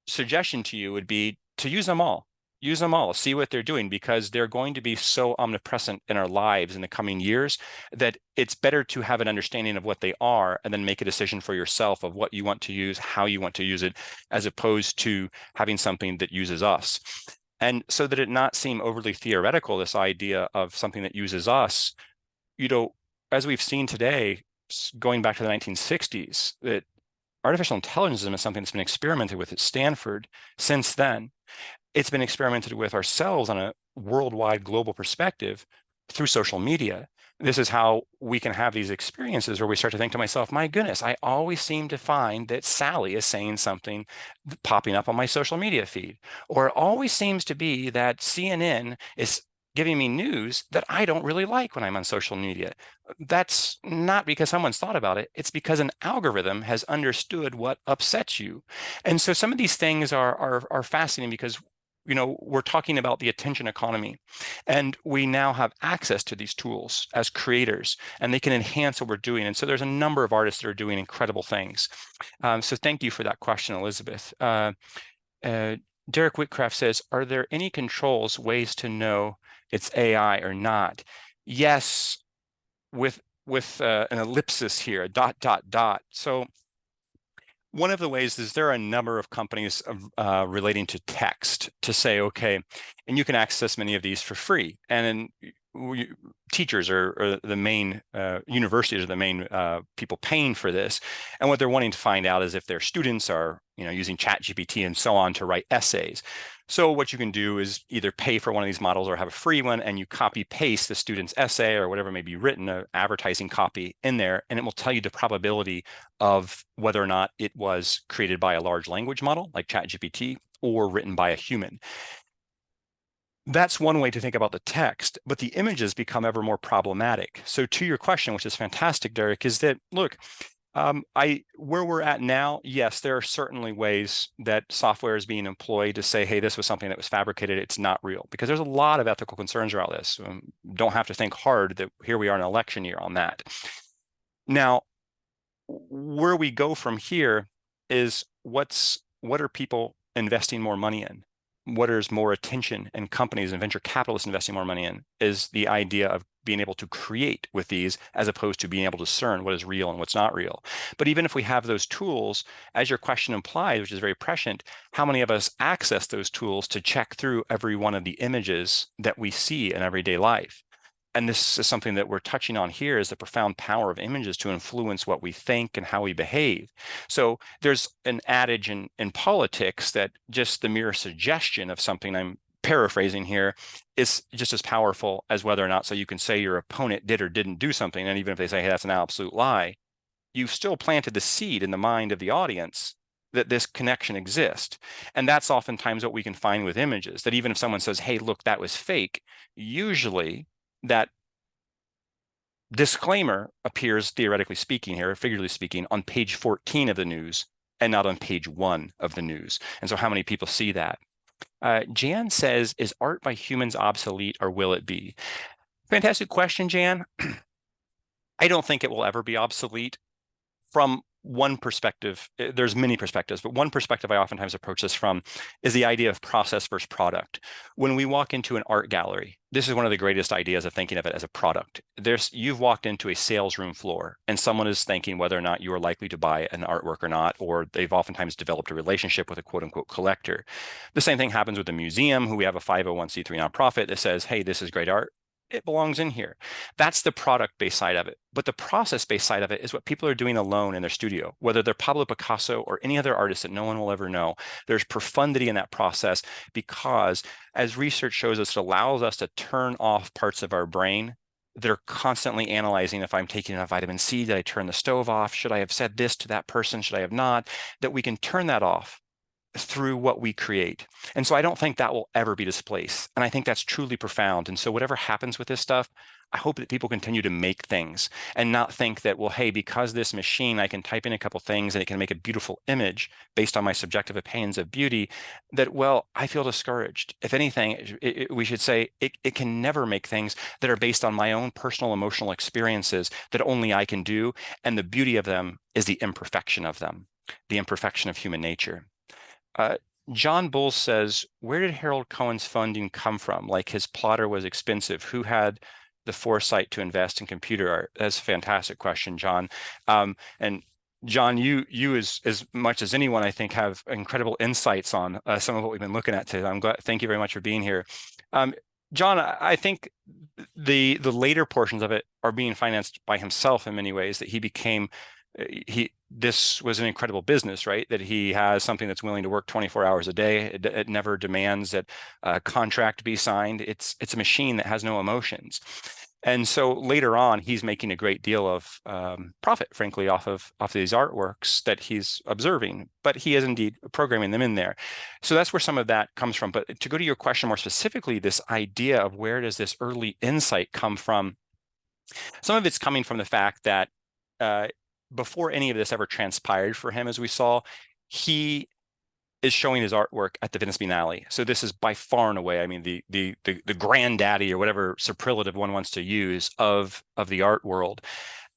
suggestion to you would be to use them all. Use them all, see what they're doing, because they're going to be so omnipresent in our lives in the coming years that it's better to have an understanding of what they are and then make a decision for yourself of what you want to use, how you want to use it, as opposed to having something that uses us. And so that it not seem overly theoretical, this idea of something that uses us, as we've seen today, going back to the 1960s, that artificial intelligence is something that's been experimented with at Stanford since then. It's been experimented with ourselves on a worldwide global perspective through social media. This is how we can have these experiences where we start to think to myself, my goodness, I always seem to find that Sally is saying something popping up on my social media feed. Or it always seems to be that CNN is giving me news that I don't really like when I'm on social media. That's not because someone's thought about it. It's because an algorithm has understood what upsets you. And so some of these things are fascinating because we're talking about the attention economy, and we now have access to these tools as creators, and they can enhance what we're doing. And so there's a number of artists that are doing incredible things. So thank you for that question, Elizabeth. Derek Whitcraft says, are there any controls, ways to know it's AI or not? Yes, with an ellipsis here, a dot, dot, dot. So one of the ways is there are a number of companies relating to text to say, okay, and you can access many of these for free. And then teachers are the main, universities are the main people paying for this. And what they're wanting to find out is if their students are using ChatGPT and so on to write essays. So what you can do is either pay for one of these models or have a free one, and you copy paste the student's essay or whatever may be written, an advertising copy in there, and it will tell you the probability of whether or not it was created by a large language model like ChatGPT or written by a human. That's one way to think about the text, but the images become ever more problematic. So to your question, which is fantastic, Derek, is that, look, where we're at now, yes, there are certainly ways that software is being employed to say, hey, this was something that was fabricated, it's not real, because there's a lot of ethical concerns around this. Don't have to think hard that here we are in an election year on that. Now, where we go from here is what are people investing more money in? What is more attention, and companies and venture capitalists investing more money in, is the idea of being able to create with these, as opposed to being able to discern what is real and what's not real. But even if we have those tools, as your question implies, which is very prescient, how many of us access those tools to check through every one of the images that we see in everyday life? And this is something that we're touching on here, is the profound power of images to influence what we think and how we behave. So there's an adage in politics that just the mere suggestion of something, I'm paraphrasing here, is just as powerful as whether or not, so you can say your opponent did or didn't do something, and even if they say, hey, that's an absolute lie, you've still planted the seed in the mind of the audience that this connection exists. And that's oftentimes what we can find with images, that even if someone says, hey, look, that was fake, usually that disclaimer appears, theoretically speaking here, figuratively speaking, on page 14 of the news and not on page 1 of the news. And so how many people see that? Jan says, is art by humans obsolete, or will it be? Fantastic question, Jan. I don't think it will ever be obsolete. From one perspective, there's many perspectives, but one perspective I oftentimes approach this from is the idea of process versus product. When we walk into an art gallery, this is one of the greatest ideas of thinking of it as a product. You've walked into a sales room floor and someone is thinking whether or not you are likely to buy an artwork or not, or they've oftentimes developed a relationship with a quote unquote collector. The same thing happens with a museum who we have a 501c3 nonprofit that says, hey, this is great art. It belongs in here. That's the product-based side of it. But the process-based side of it is what people are doing alone in their studio, whether they're Pablo Picasso or any other artist that no one will ever know. There's profundity in that process because, as research shows us, it allows us to turn off parts of our brain that are constantly analyzing if I'm taking enough vitamin C, did I turn the stove off? Should I have said this to that person? Should I have not? That we can turn that off through what we create. And so I don't think that will ever be displaced. And I think that's truly profound. And so whatever happens with this stuff, I hope that people continue to make things and not think that, well, hey, because this machine, I can type in a couple things and it can make a beautiful image based on my subjective opinions of beauty, that, well, I feel discouraged. If anything, we should say it can never make things that are based on my own personal emotional experiences that only I can do. And the beauty of them is the imperfection of them, the imperfection of human nature. John Bull says, where did Harold Cohen's funding come from? Like his plotter was expensive. Who had the foresight to invest in computer art? That's a fantastic question, John. And John, you as much as anyone, I think, have incredible insights on some of what we've been looking at today. I'm glad. Thank you very much for being here. John, I think the later portions of it are being financed by himself in many ways, that he became this was an incredible business, right? That he has something that's willing to work 24 hours a day. It never demands that a contract be signed. It's a machine that has no emotions. And so later on, he's making a great deal of profit, frankly, off of these artworks that he's observing, but he is indeed programming them in there. So that's where some of that comes from. But to go to your question more specifically, this idea of where does this early insight come from? Some of it's coming from the fact that before any of this ever transpired for him, as we saw, he is showing his artwork at the Venice Biennale. So this is by far and away, I mean, the granddaddy or whatever superlative one wants to use of the art world.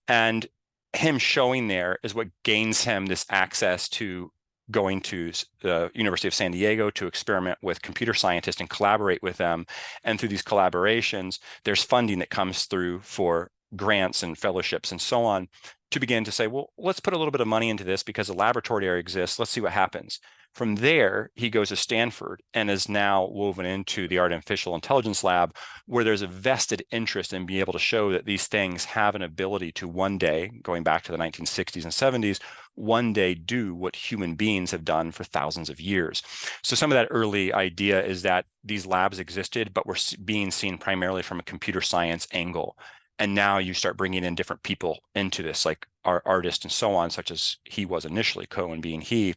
And him showing there is what gains him this access to going to the University of San Diego to experiment with computer scientists and collaborate with them. And through these collaborations, there's funding that comes through for grants and fellowships and so on, to begin to say, well, let's put a little bit of money into this because the laboratory area exists. Let's see what happens. From there, he goes to Stanford and is now woven into the artificial intelligence lab, where there's a vested interest in being able to show that these things have an ability to one day, going back to the 1960s and 70s, one day do what human beings have done for thousands of years. So some of that early idea is that these labs existed, but were being seen primarily from a computer science angle. And now you start bringing in different people into this, like our artists and so on, such as he was initially, Cohen being he,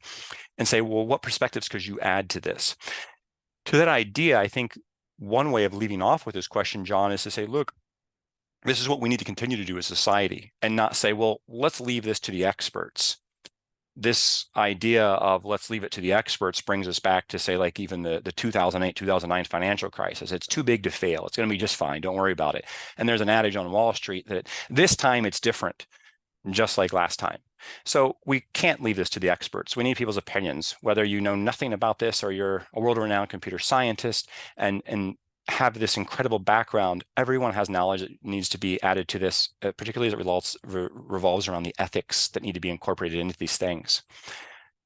and say, well, what perspectives could you add to this? To that idea, I think one way of leading off with this question, John, is to say, look, this is what we need to continue to do as society, and not say, well, let's leave this to the experts. This idea of let's leave it to the experts brings us back to, say, like even the 2008, 2009 financial crisis. It's too big to fail. It's going to be just fine. Don't worry about it. And there's an adage on Wall Street that this time it's different, just like last time. So we can't leave this to the experts. We need people's opinions, whether you know nothing about this or you're a world-renowned computer scientist and have this incredible background. Everyone has knowledge that needs to be added to this, particularly as it revolves around the ethics that need to be incorporated into these things.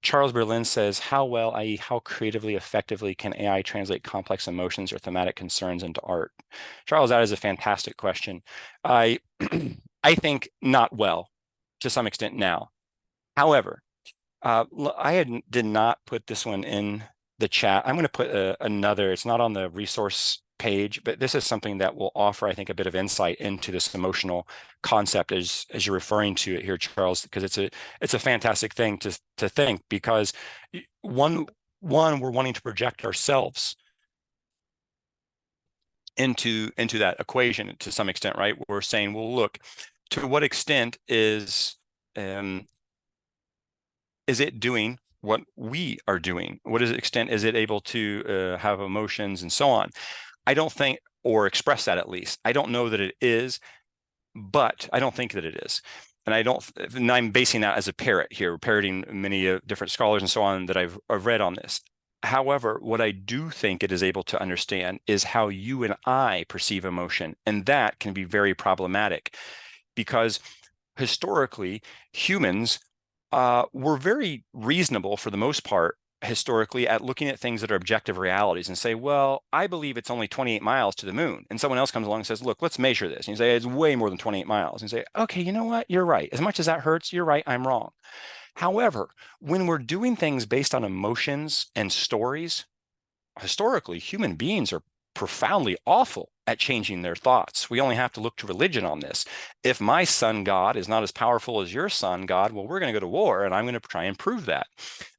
Charles Berlin says, how well, i.e. how creatively, effectively can AI translate complex emotions or thematic concerns into art? Charles, that is a fantastic question. I think not well, to some extent now. However, I did not put this one in the chat. I'm going to put another, it's not on the resource page, but this is something that will offer, I think, a bit of insight into this emotional concept as you're referring to it here, Charles, because it's a fantastic thing to think, because one, we're wanting to project ourselves into that equation to some extent, right? We're saying, well, look, to what extent is it doing what we are doing? What extent is it able to have emotions and so on? I don't think, or express that at least. I don't know that it is, but I don't think that it is. and I'm basing that as a parrot here, parroting many different scholars and so on that I've read on this. However, what I do think it is able to understand is how you and I perceive emotion, and that can be very problematic because historically humans were very reasonable for the most part historically at looking at things that are objective realities and say, well, I believe it's only 28 miles to the moon. And someone else comes along and says, look, let's measure this. And you say, it's way more than 28 miles. And you say, okay, you know what? You're right. As much as that hurts, you're right. I'm wrong. However, when we're doing things based on emotions and stories, historically, human beings are profoundly awful at changing their thoughts. We only have to look to religion on this. If my sun God is not as powerful as your sun God, well, we're going to go to war, and I'm going to try and prove that.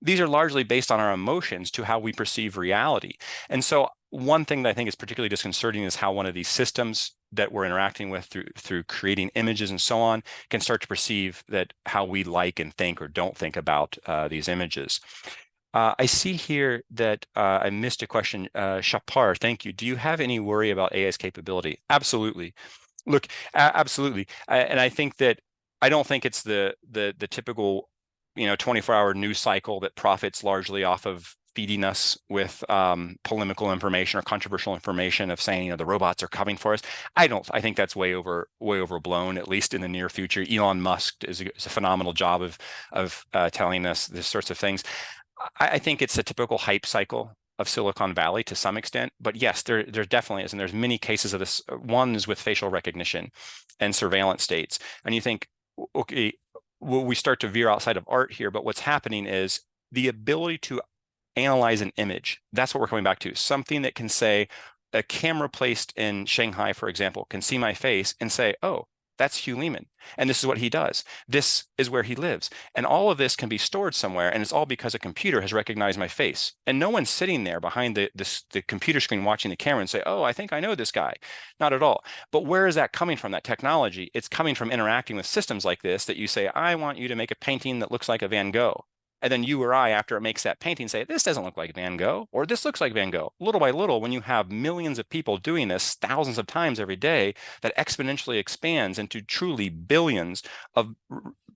These are largely based on our emotions to how we perceive reality. And so one thing that I think is particularly disconcerting is how one of these systems that we're interacting with through creating images and so on can start to perceive that how we like and think or don't think about these images. I see here that I missed a question. Shapar, thank you. Do you have any worry about AI's capability? Absolutely. Look, absolutely. And I think that I don't think it's the typical, 24-hour news cycle that profits largely off of feeding us with polemical information or controversial information of saying, the robots are coming for us. I think that's way overblown, at least in the near future. Elon Musk is a phenomenal job of telling us this sorts of things. I think it's a typical hype cycle of Silicon Valley to some extent, but yes, there definitely is, and there's many cases of this. One is with facial recognition and surveillance states, and you think, okay, well, we start to veer outside of art here, but what's happening is the ability to analyze an image. That's what we're coming back to. Something that can say, a camera placed in Shanghai, for example, can see my face and say, oh, that's Hugh Leeman. And this is what he does. This is where he lives. And all of this can be stored somewhere. And it's all because a computer has recognized my face. And no one's sitting there behind the computer screen watching the camera and say, oh, I think I know this guy. Not at all. But where is that coming from, that technology? It's coming from interacting with systems like this that you say, I want you to make a painting that looks like a Van Gogh. And then you or I, after it makes that painting, say, this doesn't look like Van Gogh, or this looks like Van Gogh. Little by little, when you have millions of people doing this thousands of times every day, that exponentially expands into truly billions of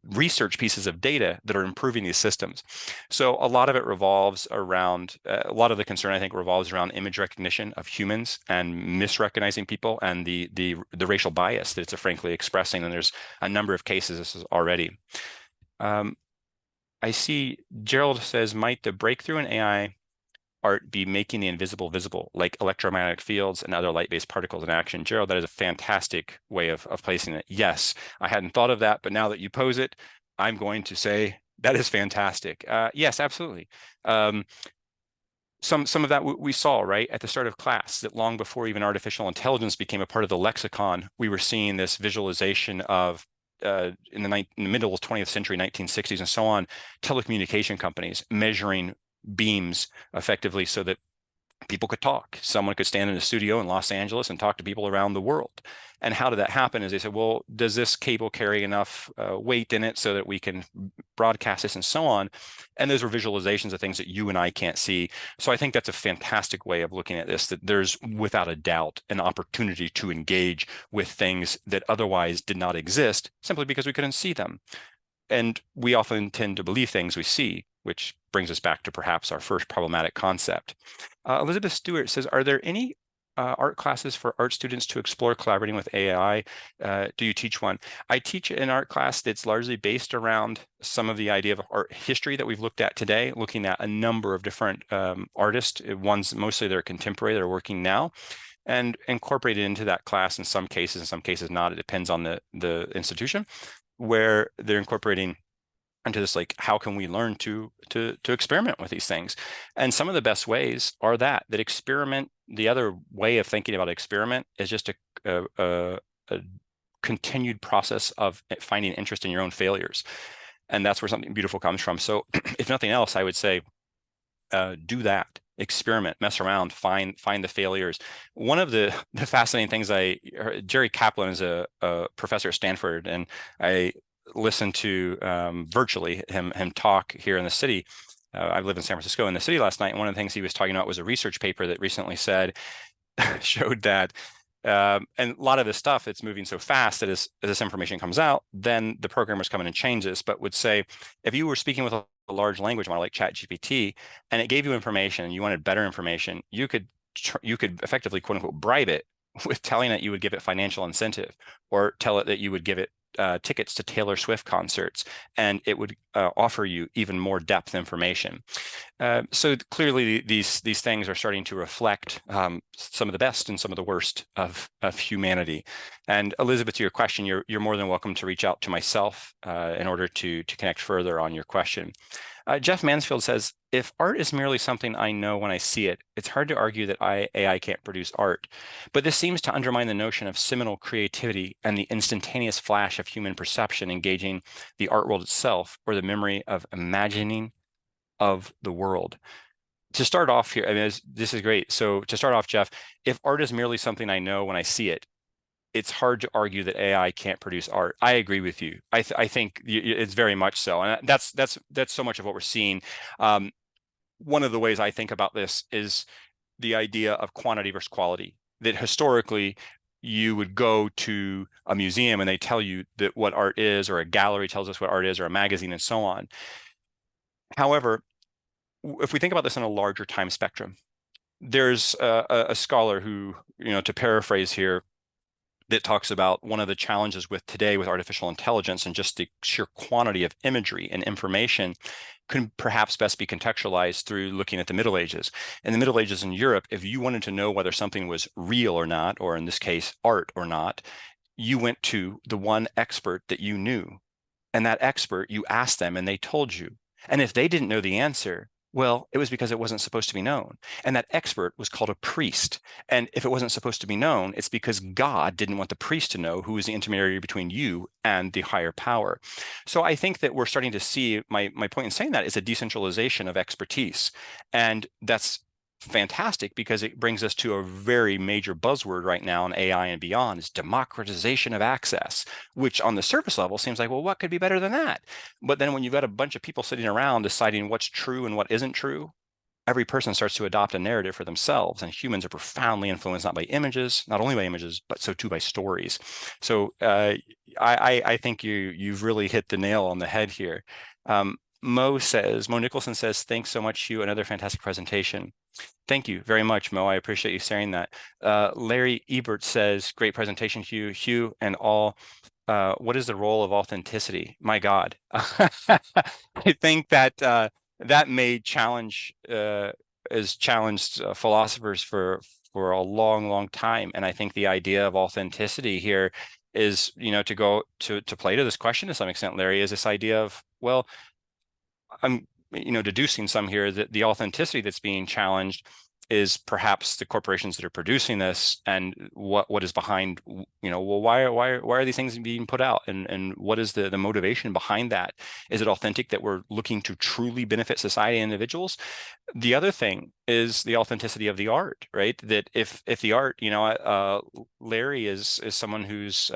research pieces of data that are improving these systems. So a lot of it revolves around, a lot of the concern, I think, revolves around image recognition of humans and misrecognizing people and the racial bias that it's frankly expressing. And there's a number of cases this is already. I see Gerald says, might the breakthrough in AI art be making the invisible visible, like electromagnetic fields and other light-based particles in action? Gerald, that is a fantastic way of placing it. Yes, I hadn't thought of that, but now that you pose it, I'm going to say that is fantastic. Yes, absolutely. Some of that we saw right at the start of class, that long before even artificial intelligence became a part of the lexicon, we were seeing this visualization of in the middle of 20th century, 1960s and so on, telecommunication companies measuring beams effectively so that people could talk. Someone could stand in a studio in Los Angeles and talk to people around the world. And how did that happen? Is they said, well, does this cable carry enough weight in it so that we can broadcast this and so on? And those were visualizations of things that you and I can't see. So I think that's a fantastic way of looking at this, that there's without a doubt an opportunity to engage with things that otherwise did not exist simply because we couldn't see them. And we often tend to believe things we see, which brings us back to perhaps our first problematic concept. Elizabeth Stewart says, are there any art classes for art students to explore collaborating with AI? Do you teach one? I teach an art class that's largely based around some of the idea of art history that we've looked at today, looking at a number of different artists, ones mostly that are contemporary, that are working now, and incorporated into that class in some cases not. It depends on the institution, where they're incorporating into this, like, how can we learn to experiment with these things? And some of the best ways are that experiment. The other way of thinking about experiment is just a continued process of finding interest in your own failures. And that's where something beautiful comes from. So if nothing else, I would say, do that. Experiment, mess around, find the failures. One of the fascinating things Jerry Kaplan is a professor at Stanford, and I listened to virtually him talk here in the city. I live in San Francisco, in the city last night, and one of the things he was talking about was a research paper that recently showed that And a lot of this stuff, it's moving so fast that as this information comes out, then the programmers come in and change this. But would say, if you were speaking with a large language model like ChatGPT, and it gave you information and you wanted better information, you could effectively, quote unquote, bribe it with telling it you would give it financial incentive, or tell it that you would give it tickets to Taylor Swift concerts, and it would offer you even more depth information. So clearly, these things are starting to reflect some of the best and some of the worst of humanity. And Elizabeth, to your question, you're more than welcome to reach out to myself in order to connect further on your question. Jeff Mansfield says, if art is merely something I know when I see it, it's hard to argue that AI can't produce art. But this seems to undermine the notion of seminal creativity and the instantaneous flash of human perception engaging the art world itself, or the memory of imagining of the world. To start off here, I mean, this is great. So to start off, Jeff, if art is merely something I know when I see it, it's hard to argue that AI can't produce art. I agree with you. I think it's very much so, and that's so much of what we're seeing. One of the ways I think about this is the idea of quantity versus quality. That historically, you would go to a museum and they tell you that what art is, or a gallery tells us what art is, or a magazine, and so on. However, if we think about this in a larger time spectrum, there's a scholar who, to paraphrase here, that talks about one of the challenges with today with artificial intelligence and just the sheer quantity of imagery and information can perhaps best be contextualized through looking at the Middle Ages. In the Middle Ages in Europe, if you wanted to know whether something was real or not, or in this case, art or not, you went to the one expert that you knew. And that expert, you asked them and they told you. And if they didn't know the answer, well, it was because it wasn't supposed to be known. And that expert was called a priest. And if it wasn't supposed to be known, it's because God didn't want the priest to know, who is the intermediary between you and the higher power. So I think that we're starting to see, my point in saying that is a decentralization of expertise. And that's fantastic, because it brings us to a very major buzzword right now in AI and beyond, is democratization of access, which on the surface level seems like, well, what could be better than that? But then when you've got a bunch of people sitting around deciding what's true and what isn't true, every person starts to adopt a narrative for themselves, and humans are profoundly influenced not only by images, but so too by stories. So I think you've really hit the nail on the head here. Mo Nicholson says, thanks so much, Hugh, another fantastic presentation. Thank you very much, Mo. I appreciate you sharing that. Larry Ebert says, great presentation, Hugh. Hugh and all, what is the role of authenticity? My God. I think that that may challenge, has challenged philosophers for a long, long time. And I think the idea of authenticity here is, to go to play to this question to some extent, Larry, is this idea of, well, I'm deducing some here that the authenticity that's being challenged is perhaps the corporations that are producing this, and what is behind, well, why are these things being put out, and what is the motivation behind that? Is it authentic that we're looking to truly benefit society and individuals? The other thing is the authenticity of the art, right? That if the art, Larry is someone who's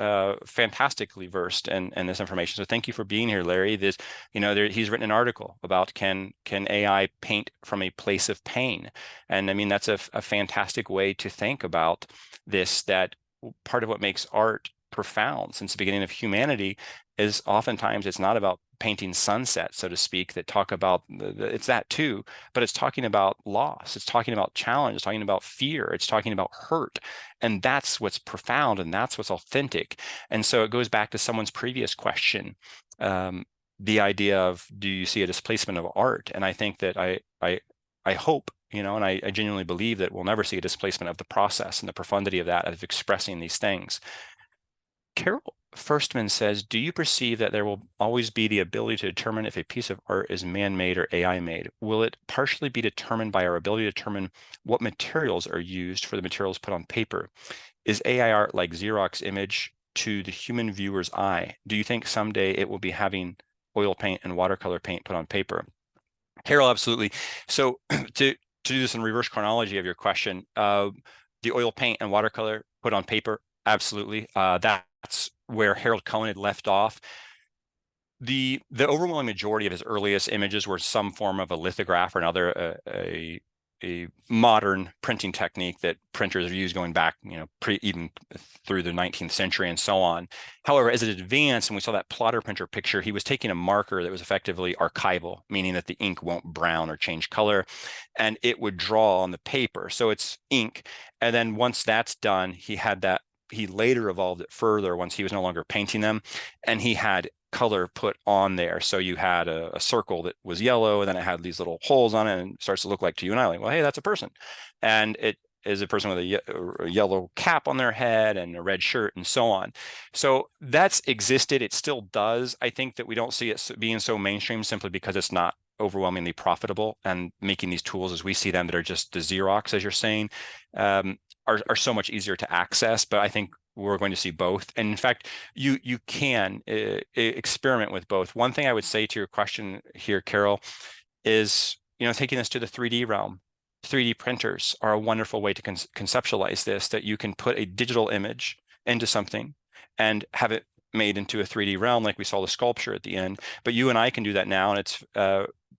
fantastically versed in this information. So thank you for being here, Larry. This, he's written an article about can AI paint from a place of pain? And I mean, that's a fantastic way to think about this, that part of what makes art profound since the beginning of humanity is oftentimes it's not about painting sunsets, so to speak, that talk about it's that too, but it's talking about loss, it's talking about challenge, it's talking about fear, it's talking about hurt. And that's what's profound, and that's what's authentic. And so it goes back to someone's previous question, the idea of, do you see a displacement of art? And I think that I hope, and I genuinely believe that we'll never see a displacement of the process and the profundity of that, of expressing these things. Carol Firstman says, do you perceive that there will always be the ability to determine if a piece of art is man-made or AI-made? Will it partially be determined by our ability to determine what materials are used for the materials put on paper? Is AI art like Xerox image to the human viewer's eye? Do you think someday it will be having oil paint and watercolor paint put on paper? Carol, absolutely. So to do this in reverse chronology of your question, the oil paint and watercolor put on paper, absolutely. That's where Harold Cohen had left off. The overwhelming majority of his earliest images were some form of a lithograph or another a a modern printing technique that printers are used going back, even through the 19th century and so on. However, as it advanced, and we saw that plotter printer picture, he was taking a marker that was effectively archival, meaning that the ink won't brown or change color, and it would draw on the paper. So it's ink. And then once that's done, he later evolved it further once he was no longer painting them, and he had color put on there. So you had a circle that was yellow, and then it had these little holes on it, and it starts to look like to you and I, like, well, hey, that's a person. And it is a person with a yellow cap on their head and a red shirt and so on. So that's existed. It still does. I think that we don't see it being so mainstream simply because it's not overwhelmingly profitable, and making these tools as we see them that are just the Xerox, as you're saying, are so much easier to access. But I think we're going to see both. And in fact, you can experiment with both. One thing I would say to your question here, Carol, is taking this to the 3D realm. 3D printers are a wonderful way to conceptualize this, that you can put a digital image into something and have it made into a 3D realm, like we saw the sculpture at the end. But you and I can do that now, and it's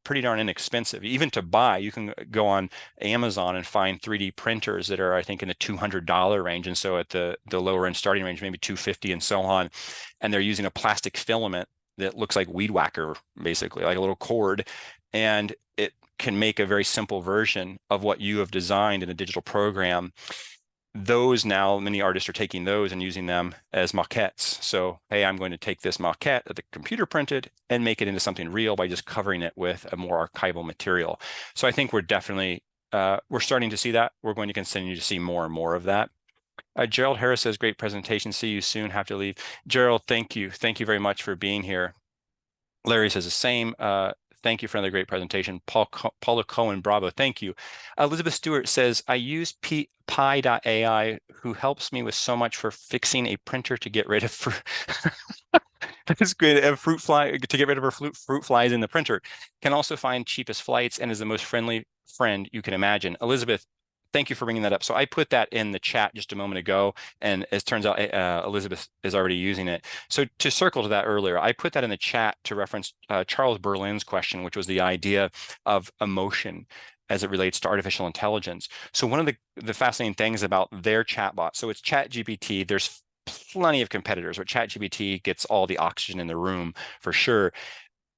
pretty darn inexpensive. Even to buy, you can go on Amazon and find 3D printers that are, I think, in the $200 range. And so at the lower end starting range, maybe $250 and so on. And they're using a plastic filament that looks like weed whacker, basically, like a little cord. And it can make a very simple version of what you have designed in a digital program. Those now, many artists are taking those and using them as maquettes. So, hey, I'm going to take this maquette that the computer printed and make it into something real by just covering it with a more archival material. So I think we're definitely, we're starting to see that. We're going to continue to see more and more of that. Gerald Harris says, great presentation. See you soon. Have to leave. Gerald, thank you. Thank you very much for being here. Larry says the same. Thank you for another great presentation. Paula Cohen, bravo. Thank you. Elizabeth Stewart says, I use pi.ai, who helps me with so much for fixing a printer to get rid of fruit. That's good. A fruit fly to get rid of her fruit flies in the printer. Can also find cheapest flights and is the most friendly friend you can imagine. Elizabeth, thank you for bringing that up. So I put that in the chat just a moment ago, and as it turns out, Elizabeth is already using it. So to circle to that earlier, I put that in the chat to reference Charles Berlin's question, which was the idea of emotion as it relates to artificial intelligence. So one of the fascinating things about their chatbot, so it's ChatGPT, there's plenty of competitors, but ChatGPT gets all the oxygen in the room for sure.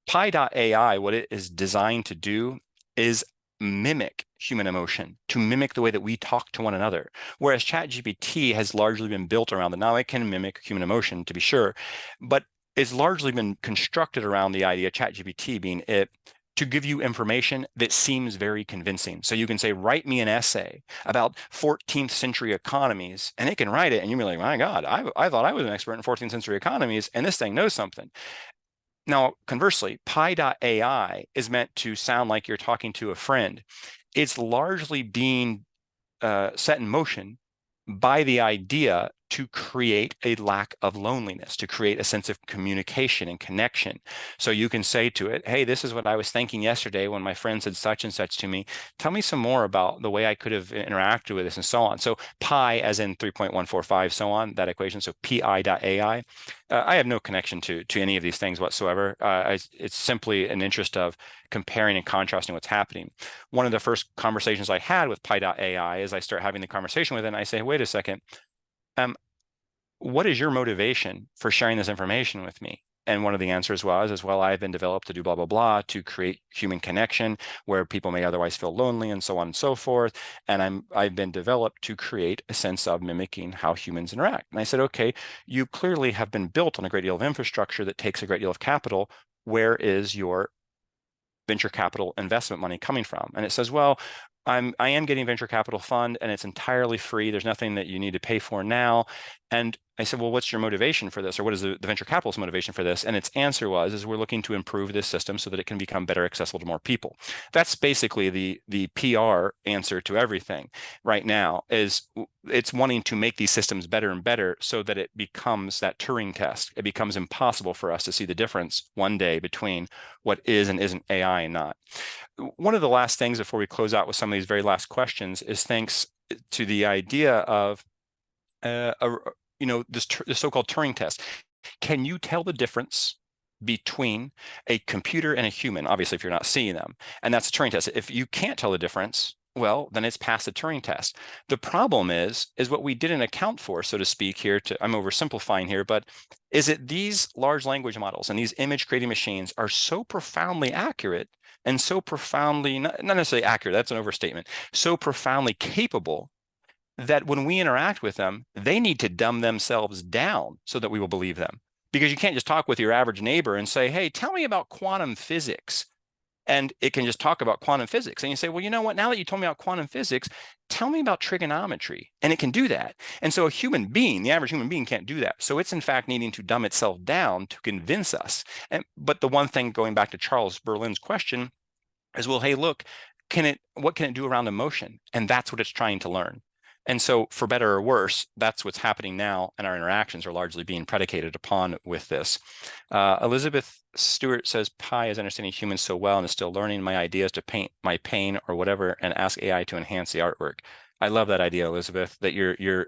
Pi.ai, what it is designed to do is mimic human emotion, to mimic the way that we talk to one another. Whereas ChatGPT has largely been built around that. Now it can mimic human emotion, to be sure, but it's largely been constructed around the idea, ChatGPT being it, to give you information that seems very convincing. So you can say, write me an essay about 14th century economies, and it can write it, and you'll be like, my God, I thought I was an expert in 14th century economies, and this thing knows something. Now, conversely, pi.ai is meant to sound like you're talking to a friend. It's largely being set in motion by the idea to create a lack of loneliness, to create a sense of communication and connection. So you can say to it, hey, this is what I was thinking yesterday when my friend said such and such to me. Tell me some more about the way I could have interacted with this and so on. So pi as in 3.145, so on, that equation. So pi.ai. I have no connection to any of these things whatsoever. It's simply an interest of comparing and contrasting what's happening. One of the first conversations I had with pi.ai is I start having the conversation with it and I say, wait a second, what is your motivation for sharing this information with me? And one of the answers was, well, I've been developed to do blah, blah, blah, to create human connection where people may otherwise feel lonely and so on and so forth. And I've been developed to create a sense of mimicking how humans interact. And I said, okay, you clearly have been built on a great deal of infrastructure that takes a great deal of capital. Where is your venture capital investment money coming from? And it says, well, I am getting venture capital fund and it's entirely free. There's nothing that you need to pay for now. And I said, well, what's your motivation for this? Or what is the venture capitalist motivation for this? And its answer was, we're looking to improve this system so that it can become better accessible to more people. That's basically the PR answer to everything right now, is it's wanting to make these systems better and better so that it becomes that Turing test. It becomes impossible for us to see the difference one day between what is and isn't AI and not. One of the last things before we close out with some of these very last questions is thanks to the idea of this so-called Turing test. Can you tell the difference between a computer and a human? Obviously, if you're not seeing them, and that's a Turing test. If you can't tell the difference, well, then it's passed the Turing test. The problem is what we didn't account for, so to speak, here, I'm oversimplifying here, but is that these large language models and these image creating machines are so profoundly accurate and so profoundly, not necessarily accurate, that's an overstatement, so profoundly capable that when we interact with them, they need to dumb themselves down so that we will believe them. Because you can't just talk with your average neighbor and say, hey, tell me about quantum physics. And it can just talk about quantum physics. And you say, well, you know what? Now that you told me about quantum physics, tell me about trigonometry. And it can do that. And so a human being, the average human being, can't do that. So it's in fact needing to dumb itself down to convince us. But the one thing, going back to Charles Berlin's question, is, well, hey, look, what can it do around emotion? And that's what it's trying to learn. And so for better or worse, that's what's happening now, and our interactions are largely being predicated upon with this. Elizabeth Stewart says, Pi is understanding humans so well and is still learning my ideas to paint my pain or whatever and ask AI to enhance the artwork. I love that idea, Elizabeth, that you're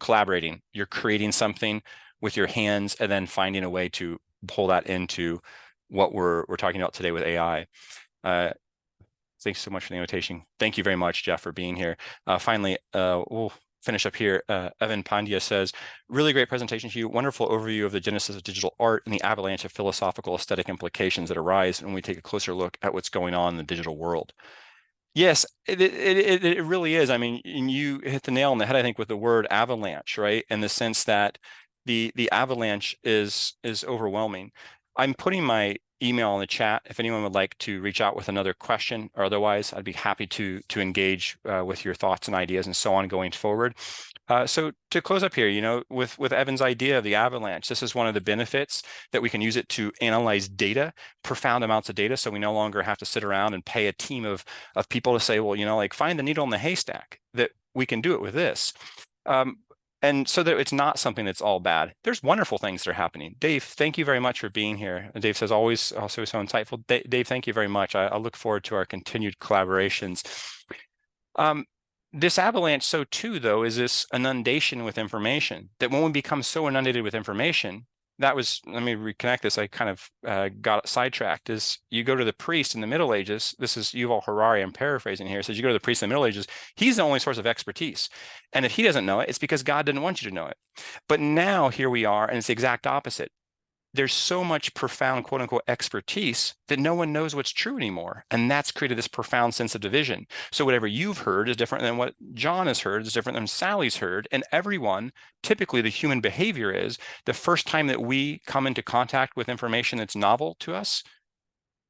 collaborating, you're creating something with your hands and then finding a way to pull that into what we're talking about today with AI. Thanks so much for the invitation. Thank you very much, Jeff, for being here. Finally, we'll finish up here. Evan Pandya says, really great presentation, Hugh. Wonderful overview of the genesis of digital art and the avalanche of philosophical aesthetic implications that arise when we take a closer look at what's going on in the digital world. Yes, it really is. I mean, you hit the nail on the head, I think, with the word avalanche, right? In the sense that the avalanche is overwhelming. I'm putting my email in the chat. If anyone would like to reach out with another question or otherwise, I'd be happy to engage with your thoughts and ideas and so on going forward. So to close up here, you know, with Evan's idea of the avalanche, this is one of the benefits that we can use it to analyze data, profound amounts of data. So we no longer have to sit around and pay a team of people to say, well, you know, like find the needle in the haystack. That we can do it with this. And so that it's not something that's all bad. There's wonderful things that are happening. Dave, thank you very much for being here. Dave says, always also so insightful. Dave, thank you very much. I look forward to our continued collaborations. This avalanche, so too, though, is this inundation with information, that when we become so inundated with information, that was, let me reconnect this, I kind of got sidetracked, is you go to the priest in the Middle Ages, this is Yuval Harari, I'm paraphrasing here, says you go to the priest in the Middle Ages, he's the only source of expertise. And if he doesn't know it, it's because God didn't want you to know it. But now here we are, and it's the exact opposite. There's so much profound, quote unquote, expertise that no one knows what's true anymore. And that's created this profound sense of division. So whatever you've heard is different than what John has heard, is different than Sally's heard. And everyone, typically the human behavior is the first time that we come into contact with information that's novel to us,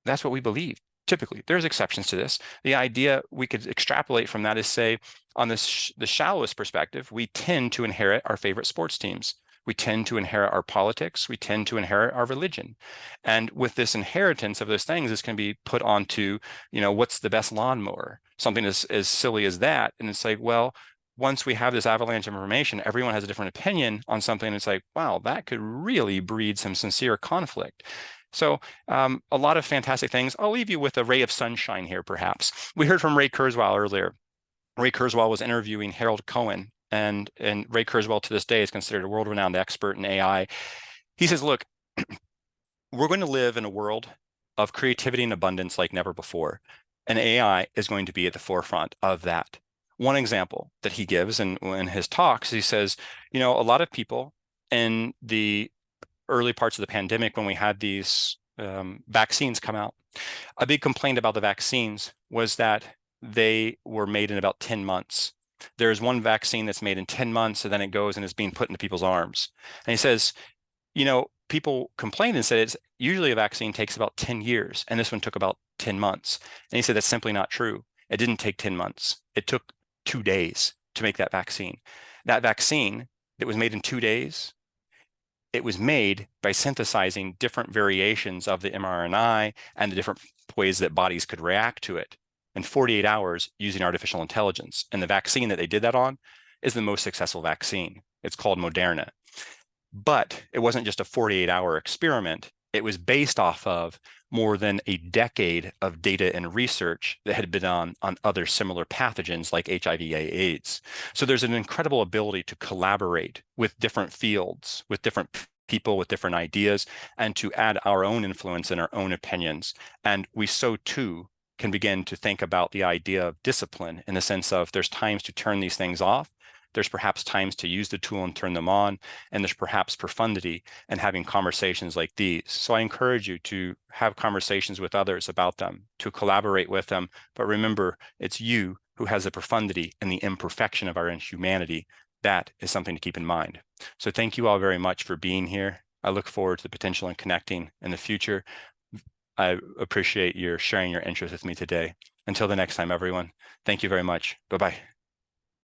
that's what we believe. Typically, there's exceptions to this. The idea we could extrapolate from that is, say, on the shallowest perspective, we tend to inherit our favorite sports teams. We tend to inherit our politics. We tend to inherit our religion. And with this inheritance of those things, this can be put onto, you know, what's the best lawnmower? Something as silly as that. And it's like, well, once we have this avalanche of information, everyone has a different opinion on something. And it's like, wow, that could really breed some sincere conflict. So a lot of fantastic things. I'll leave you with a ray of sunshine here, perhaps. We heard from Ray Kurzweil earlier. Ray Kurzweil was interviewing Harold Cohen, and Ray Kurzweil to this day is considered a world-renowned expert in AI. He says, look, we're going to live in a world of creativity and abundance like never before, and AI is going to be at the forefront of that. One example that he gives in his talks, he says, you know, a lot of people in the early parts of the pandemic, when we had these vaccines come out, a big complaint about the vaccines was that they were made in about 10 months. There's one vaccine that's made in 10 months, and then it goes and is being put into people's arms. And he says, you know, people complained and said it's usually a vaccine takes about 10 years, and this one took about 10 months. And he said that's simply not true. It didn't take 10 months. It took 2 days to make that vaccine. That vaccine that was made in 2 days, it was made by synthesizing different variations of the mRNA and the different ways that bodies could react to it in 48 hours using artificial intelligence. And the vaccine that they did that on is the most successful vaccine. It's called Moderna. But it wasn't just a 48-hour experiment. It was based off of more than a decade of data and research that had been on other similar pathogens like HIV/AIDS. So there's an incredible ability to collaborate with different fields, with different people, with different ideas, and to add our own influence and our own opinions. And we so too can begin to think about the idea of discipline in the sense of there's times to turn these things off. There's perhaps times to use the tool and turn them on, and there's perhaps profundity in having conversations like these. So I encourage you to have conversations with others about them, to collaborate with them. But remember, it's you who has the profundity and the imperfection of our humanity. That is something to keep in mind. So thank you all very much for being here. I look forward to the potential in connecting in the future. I appreciate your sharing your interest with me today. Until the next time, everyone, thank you very much. Bye-bye.